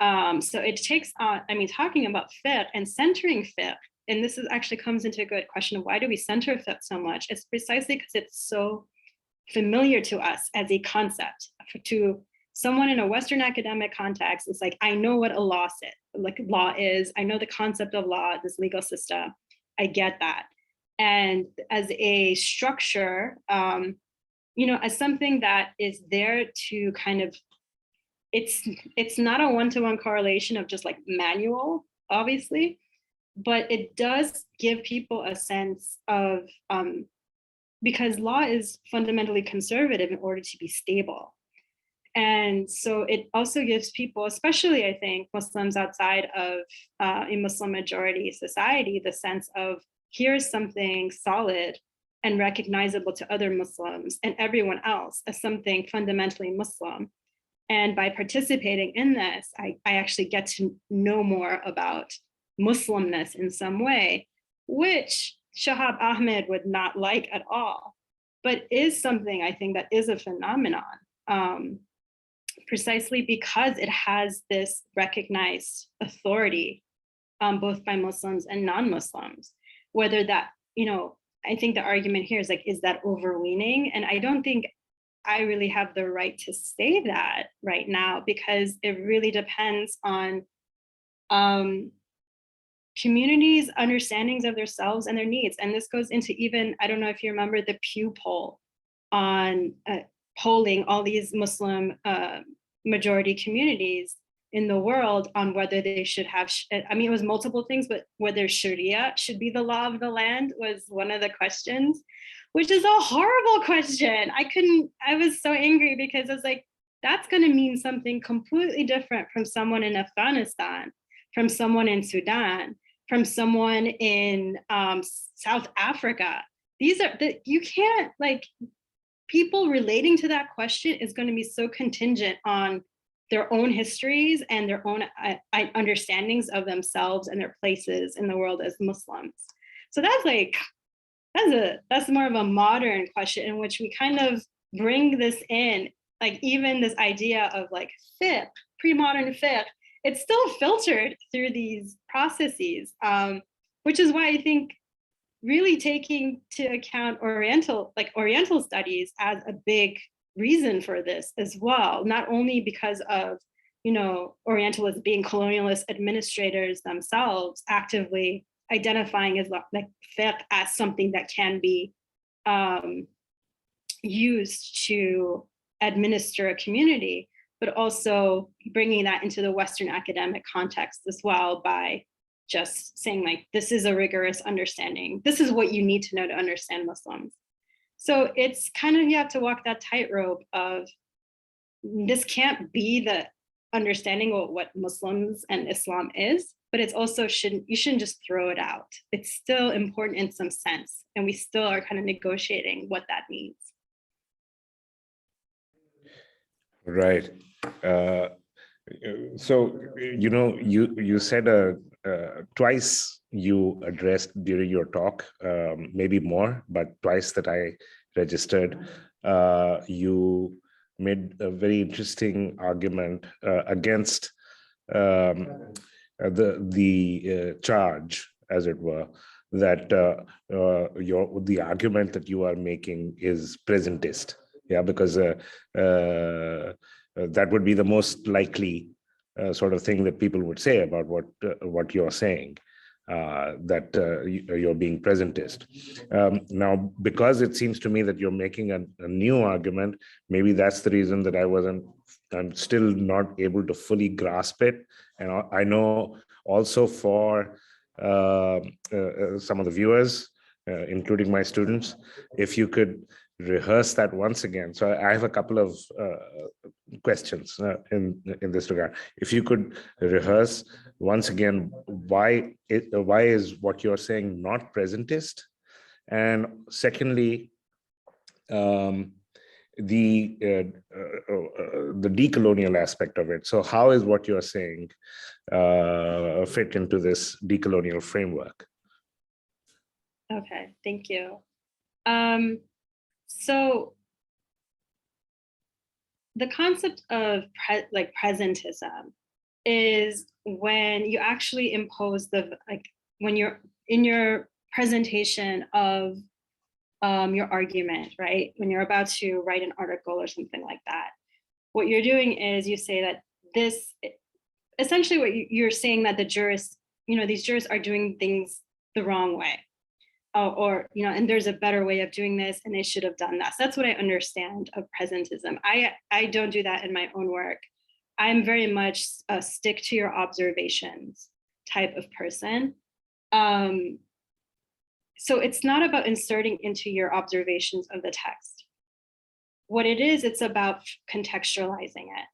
So it takes on, talking about fiqh and centering fiqh, and this actually comes into a good question of why do we center fiqh so much? It's precisely because it's so familiar to us as a concept. To someone in a Western academic context, it's like, I know what a law is. I know the concept of law, this legal system. I get that. And as a structure, as something that is there to kind of, it's not a one-to-one correlation of just like manual, obviously, but it does give people a sense of, because law is fundamentally conservative in order to be stable. And so it also gives people, especially I think Muslims outside of a Muslim majority society, the sense of here's something solid and recognizable to other Muslims and everyone else as something fundamentally Muslim. And by participating in this, I actually get to know more about Muslimness in some way, which Shahab Ahmed would not like at all, but is something I think that is a phenomenon, precisely because it has this recognized authority, both by Muslims and non-Muslims. Whether that, I think the argument here is like, is that overweening? And I don't think I really have the right to say that right now, because it really depends on communities' understandings of themselves and their needs. And this goes into even, I don't know if you remember the Pew poll on polling all these Muslim majority communities in the world on whether they should have, it was multiple things, but whether Sharia should be the law of the land was one of the questions, which is a horrible question. I was so angry because I was like, that's going to mean something completely different from someone in Afghanistan, from someone in Sudan, from someone in South Africa. You can't, people relating to that question is going to be so contingent on their own histories and their own understandings of themselves and their places in the world as Muslims. So that's more of a modern question in which we kind of bring this in, even this idea of fiqh, pre-modern fiqh, it's still filtered through these processes, which is why I think really taking to account Oriental studies as a big reason for this as well, not only because of, Orientalists being colonialist administrators themselves actively identifying as fiqh as something that can be used to administer a community, but also bringing that into the Western academic context as well by just saying this is a rigorous understanding. This is what you need to know to understand Muslims. So it's kind of, you have to walk that tightrope of this can't be the understanding of what Muslims and Islam is, but it's also you shouldn't just throw it out. It's still important in some sense, and we still are kind of negotiating what that means. Right. So, you said twice you addressed during your talk, maybe more, but twice that I registered, you made a very interesting argument against the charge, as it were, that the argument that you are making is presentist. Yeah, because that would be the most likely sort of thing that people would say about what you're saying, that you're being presentist. Now, because it seems to me that you're making a new argument, maybe that's the reason that I'm still not able to fully grasp it. And I know also for some of the viewers, including my students, if you could rehearse that once again. So I have a couple of questions in this regard. If you could rehearse once again why is what you're saying not presentist, and secondly, the decolonial aspect of it. So how is what you're saying fit into this decolonial framework? Okay, thank you. So the concept of presentism is when you actually impose when you're in your presentation of your argument, right? When you're about to write an article or something like that, what you're doing is you say that essentially what you're saying that the jurists, these jurists are doing things the wrong way. And there's a better way of doing this and they should have done that. So that's what I understand of presentism. I don't do that in my own work. I'm very much a stick to your observations type of person. So it's not about inserting into your observations of the text. What it is, it's about contextualizing it.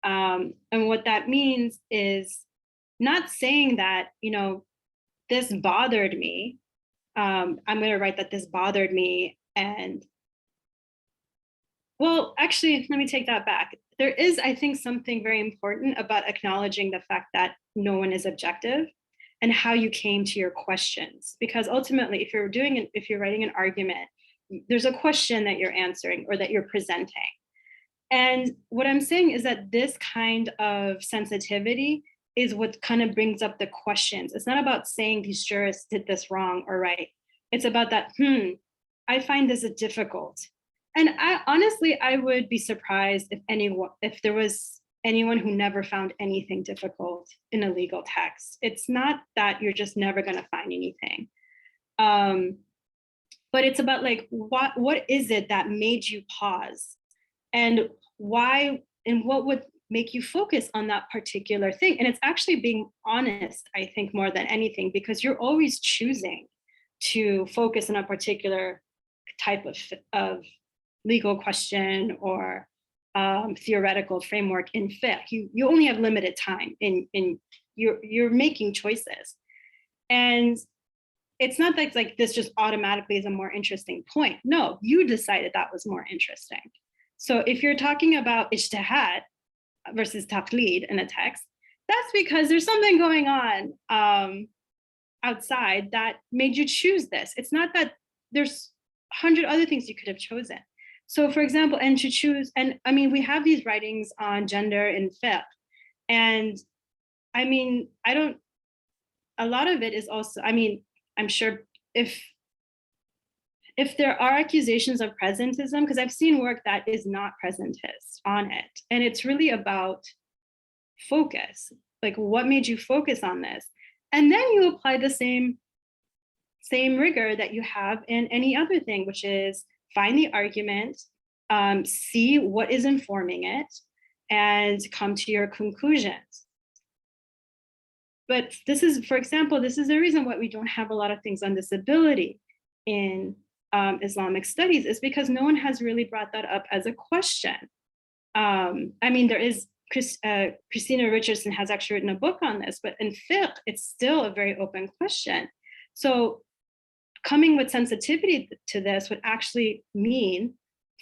And what that means is not saying that, this bothered me. I'm going to write that this bothered me. And well, actually, let me take that back. There is, I think, something very important about acknowledging the fact that no one is objective and how you came to your questions. Because ultimately, if you're writing an argument, there's a question that you're answering or that you're presenting. And what I'm saying is that this kind of sensitivity is what kind of brings up the questions. It's not about saying these jurists did this wrong or right. It's about that, I find this difficult. And I would be surprised if there was anyone who never found anything difficult in a legal text. It's not that you're just never going to find anything. But it's about what is it that made you pause? And why, and what would make you focus on that particular thing? And it's actually being honest, I think, more than anything, because you're always choosing to focus on a particular type of legal question or theoretical framework in fiqh. You only have limited time in you're making choices. And it's not that like this just automatically is a more interesting point. No, you decided that was more interesting. So if you're talking about ijtihad versus taqlid in a text, that's because there's something going on outside that made you choose this. It's not that there's 100 other things you could have chosen. So for example, and to choose, and I mean, we have these writings on gender in fiqh. And I mean, a lot of it is also, I mean, I'm sure if there are accusations of presentism, because I've seen work that is not presentist on it, and it's really about focus, like what made you focus on this? And then you apply the same rigor that you have in any other thing, which is find the argument, see what is informing it, and come to your conclusions. But this is, for example, this is the reason why we don't have a lot of things on disability in Islamic studies, is because no one has really brought that up as a question. I mean, there is, Christina Richardson has actually written a book on this, but in fiqh, it's still a very open question. So coming with sensitivity to this would actually mean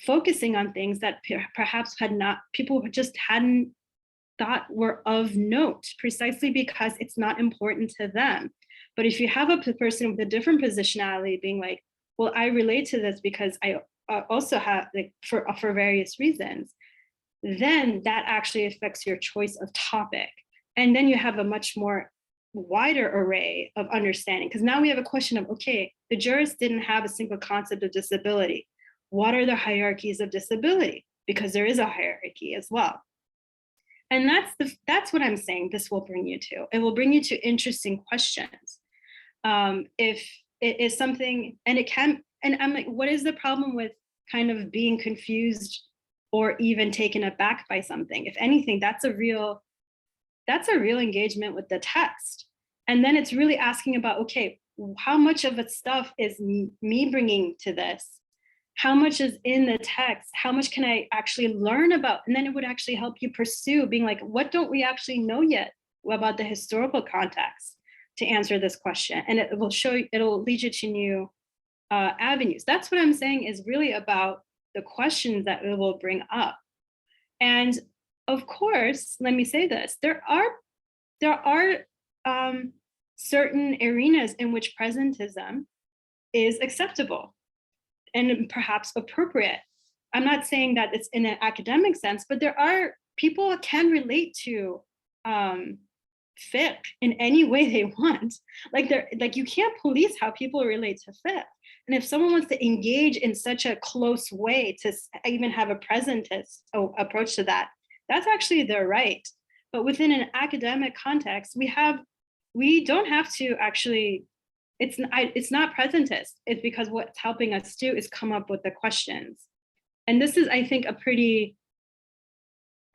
focusing on things that perhaps people just hadn't thought were of note, precisely because it's not important to them. But if you have a person with a different positionality being like, well, I relate to this because I also have, like, for various reasons, then that actually affects your choice of topic. And then you have a much more wider array of understanding, because now we have a question of, okay, the jurists didn't have a single concept of disability. What are the hierarchies of disability? Because there is a hierarchy as well. And that's what I'm saying this will bring you to. It will bring you to interesting questions. If it is something, and it can, and I'm like, what is the problem with kind of being confused or even taken aback by something? If anything, that's a real engagement with the text. And then it's really asking about, okay, how much of its stuff is me bringing to this? How much is in the text? How much can I actually learn about? And then it would actually help you pursue being like, what don't we actually know yet about the historical context to answer this question? And it'll lead you to new avenues. That's what I'm saying is really about the questions that it will bring up. And of course, let me say this, there are certain arenas in which presentism is acceptable and perhaps appropriate. I'm not saying that it's in an academic sense, but there are people can relate to fiqh in any way they want. Like you can't police how people relate to fiqh. And if someone wants to engage in such a close way to even have a presentist approach to that, that's actually their right. But within an academic context, we don't have to actually, it's not presentist. It's because what's helping us do is come up with the questions. And this is, I think,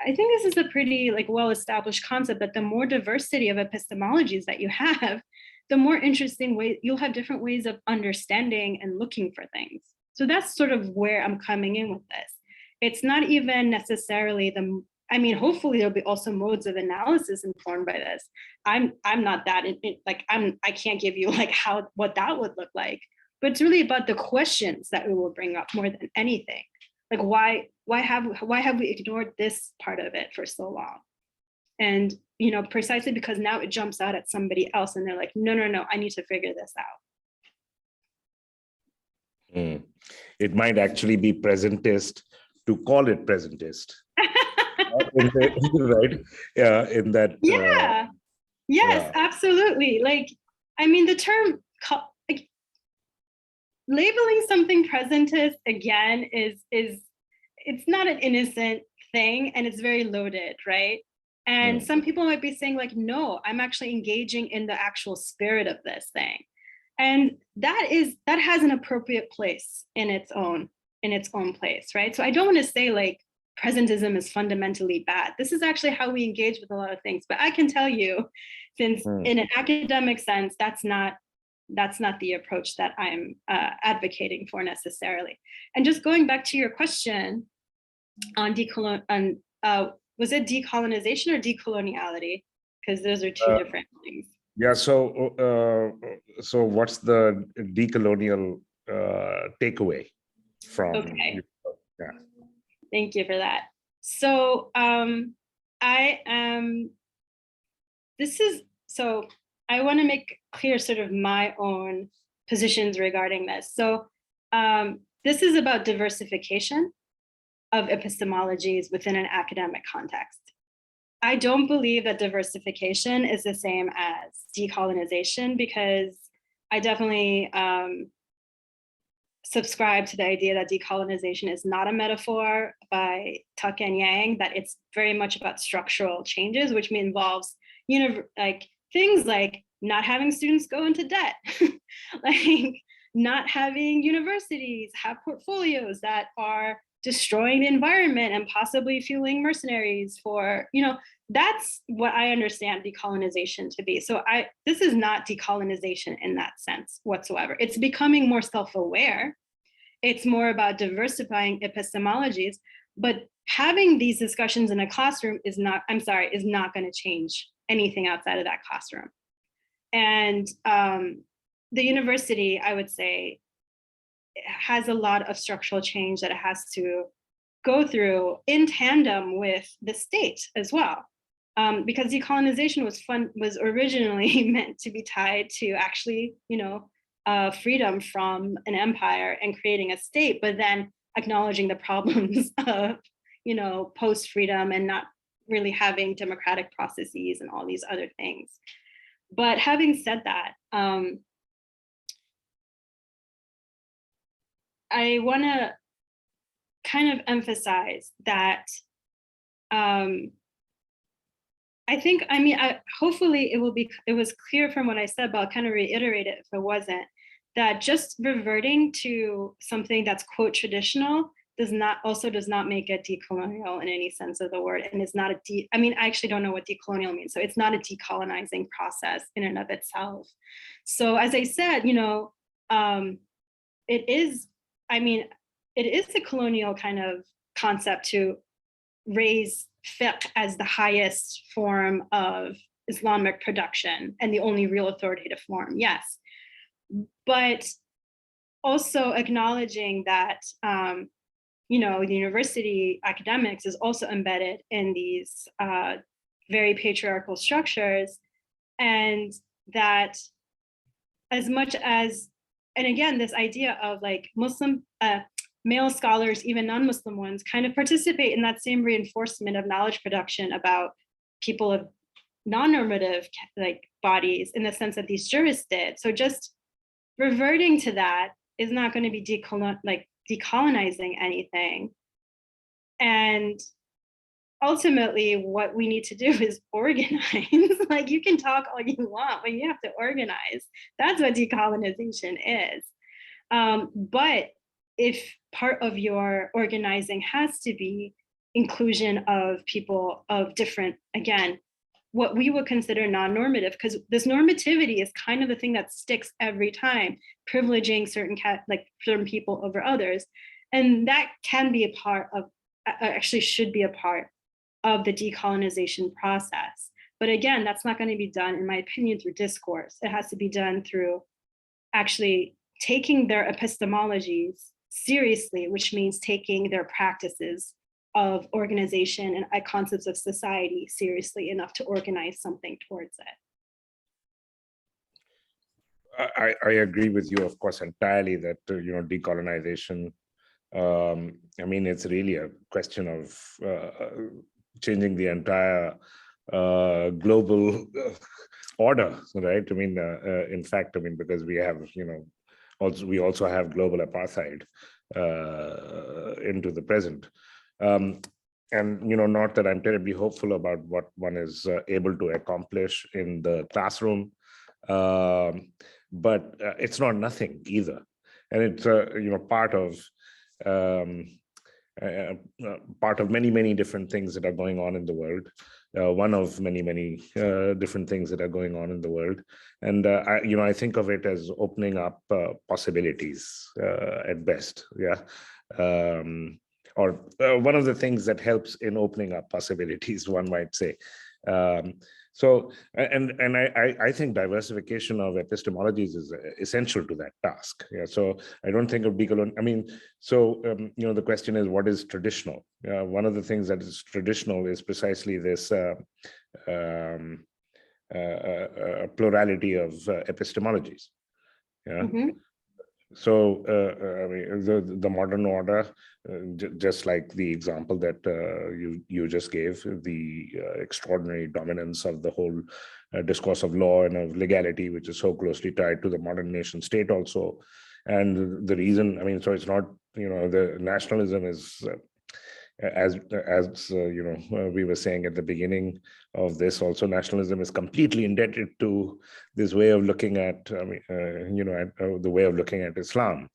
this is a pretty like well-established concept, that the more diversity of epistemologies that you have, the more interesting way, you'll have different ways of understanding and looking for things. So that's sort of where I'm coming in with this. It's not even necessarily hopefully there'll be also modes of analysis informed by this. I'm not that, I can't give you like what that would look like, but it's really about the questions that we will bring up more than anything. Like why have we ignored this part of it for so long? And precisely because now it jumps out at somebody else and they're like, no, I need to figure this out. It might actually be presentist to call it presentist. Right? Yeah, in that. Yeah. Yes, absolutely. Like, the term labeling something presentist again is it's not an innocent thing, and it's very loaded, right? And some people might be saying like, no, I'm actually engaging in the actual spirit of this thing. And that has an appropriate place in its own place, right? So I don't want to say like presentism is fundamentally bad. This is actually how we engage with a lot of things. But I can tell you, since in an academic sense, that's not the approach that I'm advocating for necessarily. And just going back to your question on was it decolonization or decoloniality? Because those are two different things. Yeah. So what's the decolonial takeaway from? Okay. Yeah. Thank you for that. So I want to make clear sort of my own positions regarding this. So this is about diversification of epistemologies within an academic context. I don't believe that diversification is the same as decolonization, because I definitely subscribe to the idea that decolonization is not a metaphor by Tuck and Yang, that it's very much about structural changes, which involves things like not having students go into debt, like not having universities have portfolios that are destroying the environment and possibly fueling mercenaries for, that's what I understand decolonization to be. So this is not decolonization in that sense whatsoever. It's becoming more self-aware. It's more about diversifying epistemologies, but having these discussions in a classroom is not going to change anything outside of that classroom. And the university, I would say, has a lot of structural change that it has to go through in tandem with the state as well. Because decolonization was originally meant to be tied to actually, freedom from an empire and creating a state, but then acknowledging the problems of, post-freedom and not really having democratic processes and all these other things. But having said that, I want to kind of emphasize that hopefully it was clear from what I said, but I'll kind of reiterate it if it wasn't, that just reverting to something that's quote traditional does not make it decolonial in any sense of the word, and is not I actually don't know what decolonial means, so it's not a decolonizing process in and of itself. So as I said, it is a colonial kind of concept to raise fiqh as the highest form of Islamic production and the only real authoritative form, yes. But also acknowledging that the university academics is also embedded in these very patriarchal structures, and that as much as, and again, this idea of like Muslim male scholars, even non-Muslim ones, kind of participate in that same reinforcement of knowledge production about people of non-normative like bodies, in the sense that these jurists did. So just reverting to that is not going to be decolonizing anything. And ultimately, what we need to do is organize. Like, you can talk all you want, but you have to organize. That's what decolonization is. But if part of your organizing has to be inclusion of people of different, again, what we would consider non-normative, because this normativity is kind of the thing that sticks every time, privileging certain people over others. And that can be a part of, actually should be a part of the decolonization process. But again, that's not going to be done, in my opinion, through discourse. It has to be done through actually taking their epistemologies seriously, which means taking their practices of organization and concepts of society seriously enough to organize something towards it. I agree with you, of course, entirely that, decolonization, I mean, it's really a question of changing the entire global order, right? I mean, in fact, I mean, because we have, we also have global apartheid into the present. And, not that I'm terribly hopeful about what one is able to accomplish in the classroom, but it's not nothing either. And it's, part of many, many different things that are going on in the world. One of many, many different things that are going on in the world. And, I think of it as opening up possibilities at best, yeah. Or one of the things that helps in opening up possibilities, one might say. So, and I think diversification of epistemologies is essential to that task. Yeah. So I don't think of decolon. I mean, so the question is, what is traditional? One of the things that is traditional is precisely this plurality of epistemologies. Yeah. Mm-hmm. So, I mean, the modern order, just like the example that you just gave, the extraordinary dominance of the whole discourse of law and of legality, which is so closely tied to the modern nation state also. And the reason, I mean, so it's not, the nationalism is, as we were saying at the beginning of this, also nationalism is completely indebted to this way of looking at, the way of looking at Islam.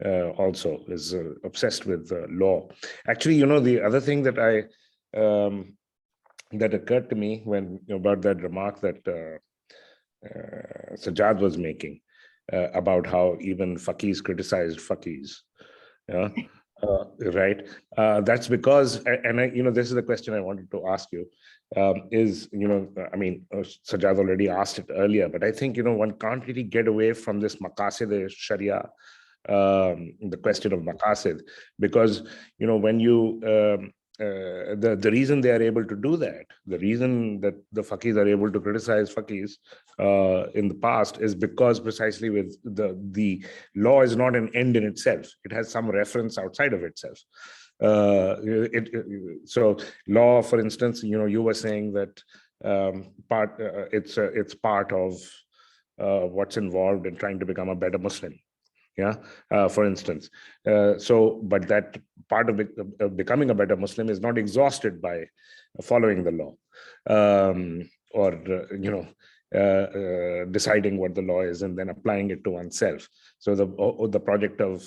Also is obsessed with law. Actually, the other thing that that occurred to me when about that remark that Sajjad was making about how even faqihs criticized faqihs. Yeah. Right. That's because, and this is the question I wanted to ask you, is, I mean, Sajjad already asked it earlier, but I think, one can't really get away from this maqasid Sharia, the question of maqasid, because, when you, the reason they are able to do that, the reason that the faqihs are able to criticize faqihs in the past is because precisely with the law is not an end in itself. It has some reference outside of itself. So law, for instance, you were saying that it's part of what's involved in trying to become a better Muslim. Yeah, for instance. But that part of becoming a better Muslim is not exhausted by following the law, or deciding what the law is and then applying it to oneself. So the project of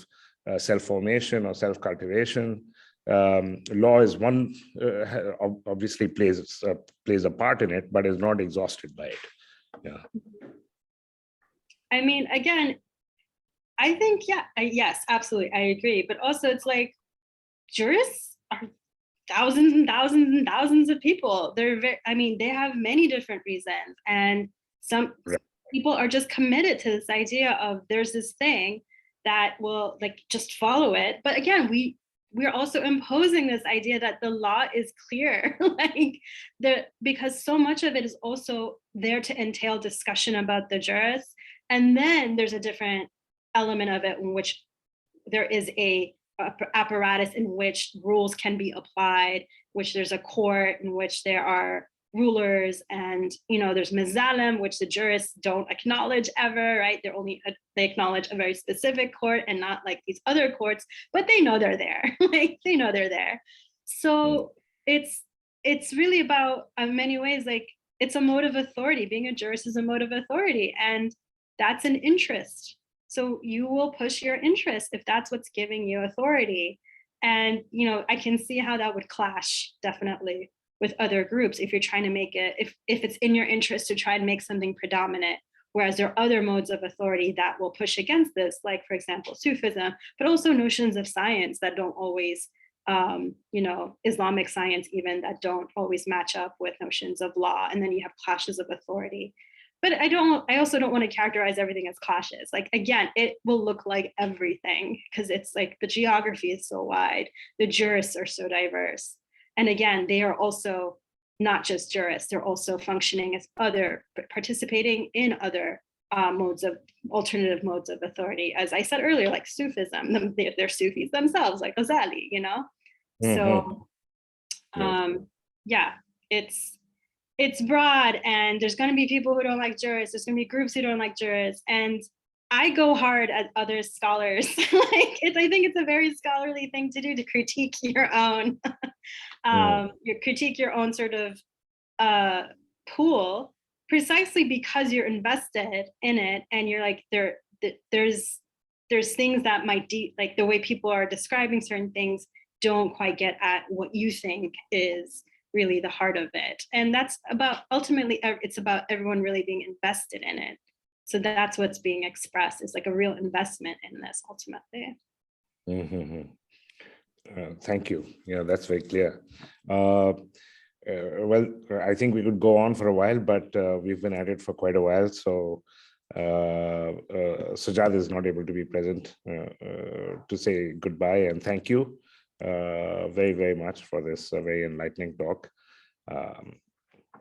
self-formation or self-cultivation, law is one, obviously plays a part in it, but is not exhausted by it. Yeah. I mean, again, I think, yes, absolutely, I agree. But also, it's like jurists are thousands and thousands and thousands of people. They have many different reasons, and some people are just committed to this idea of there's this thing that will just follow it. But again, we we're also imposing this idea that the law is clear, because so much of it is also there to entail discussion about the juris. And then there's a different element of it in which there is a apparatus in which rules can be applied, which there's a court in which there are rulers, and there's mazalim, which the jurists don't acknowledge ever, right? They acknowledge a very specific court and not like these other courts, but they know they're there. They know they're there. So it's really about, in many ways, like it's a mode of authority. Being a jurist is a mode of authority, and that's an interest. So you will push your interest if that's what's giving you authority. And I can see how that would clash definitely with other groups if you're trying to make it, if it's in your interest to try and make something predominant, whereas there are other modes of authority that will push against this, like for example Sufism, but also notions of science that don't always, Islamic science even, that don't always match up with notions of law, and then you have clashes of authority. But I also don't want to characterize everything as clashes. Like, again, it will look like everything because it's like the geography is so wide, the jurists are so diverse. And again, they are also not just jurists, they're also functioning as participating in other alternative modes of authority. As I said earlier, like Sufism, they're Sufis themselves, like Ghazali, So, it's broad, and there's going to be people who don't like jurists. There's going to be groups who don't like jurists, and I go hard at other scholars. I think it's a very scholarly thing to do, to critique your own, critique your own sort of pool, precisely because you're invested in it, and you're like there's things that might like the way people are describing certain things don't quite get at what you think is really the heart of it. And that's about, ultimately, it's about everyone really being invested in it. So that's what's being expressed. It's like a real investment in this ultimately. Thank you. Yeah, that's very clear. Well, I think we could go on for a while, but we've been at it for quite a while. So Sajjad is not able to be present to say goodbye and thank you very, very much for this very enlightening talk.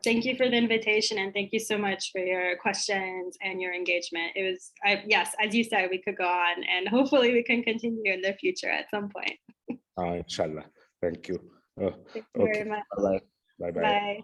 Thank you for the invitation, and thank you so much for your questions and your engagement. It was, yes, as you said, we could go on, and hopefully we can continue in the future at some point. Inshallah. Thank you. Thank you very much. Bye-bye. Bye-bye. Bye.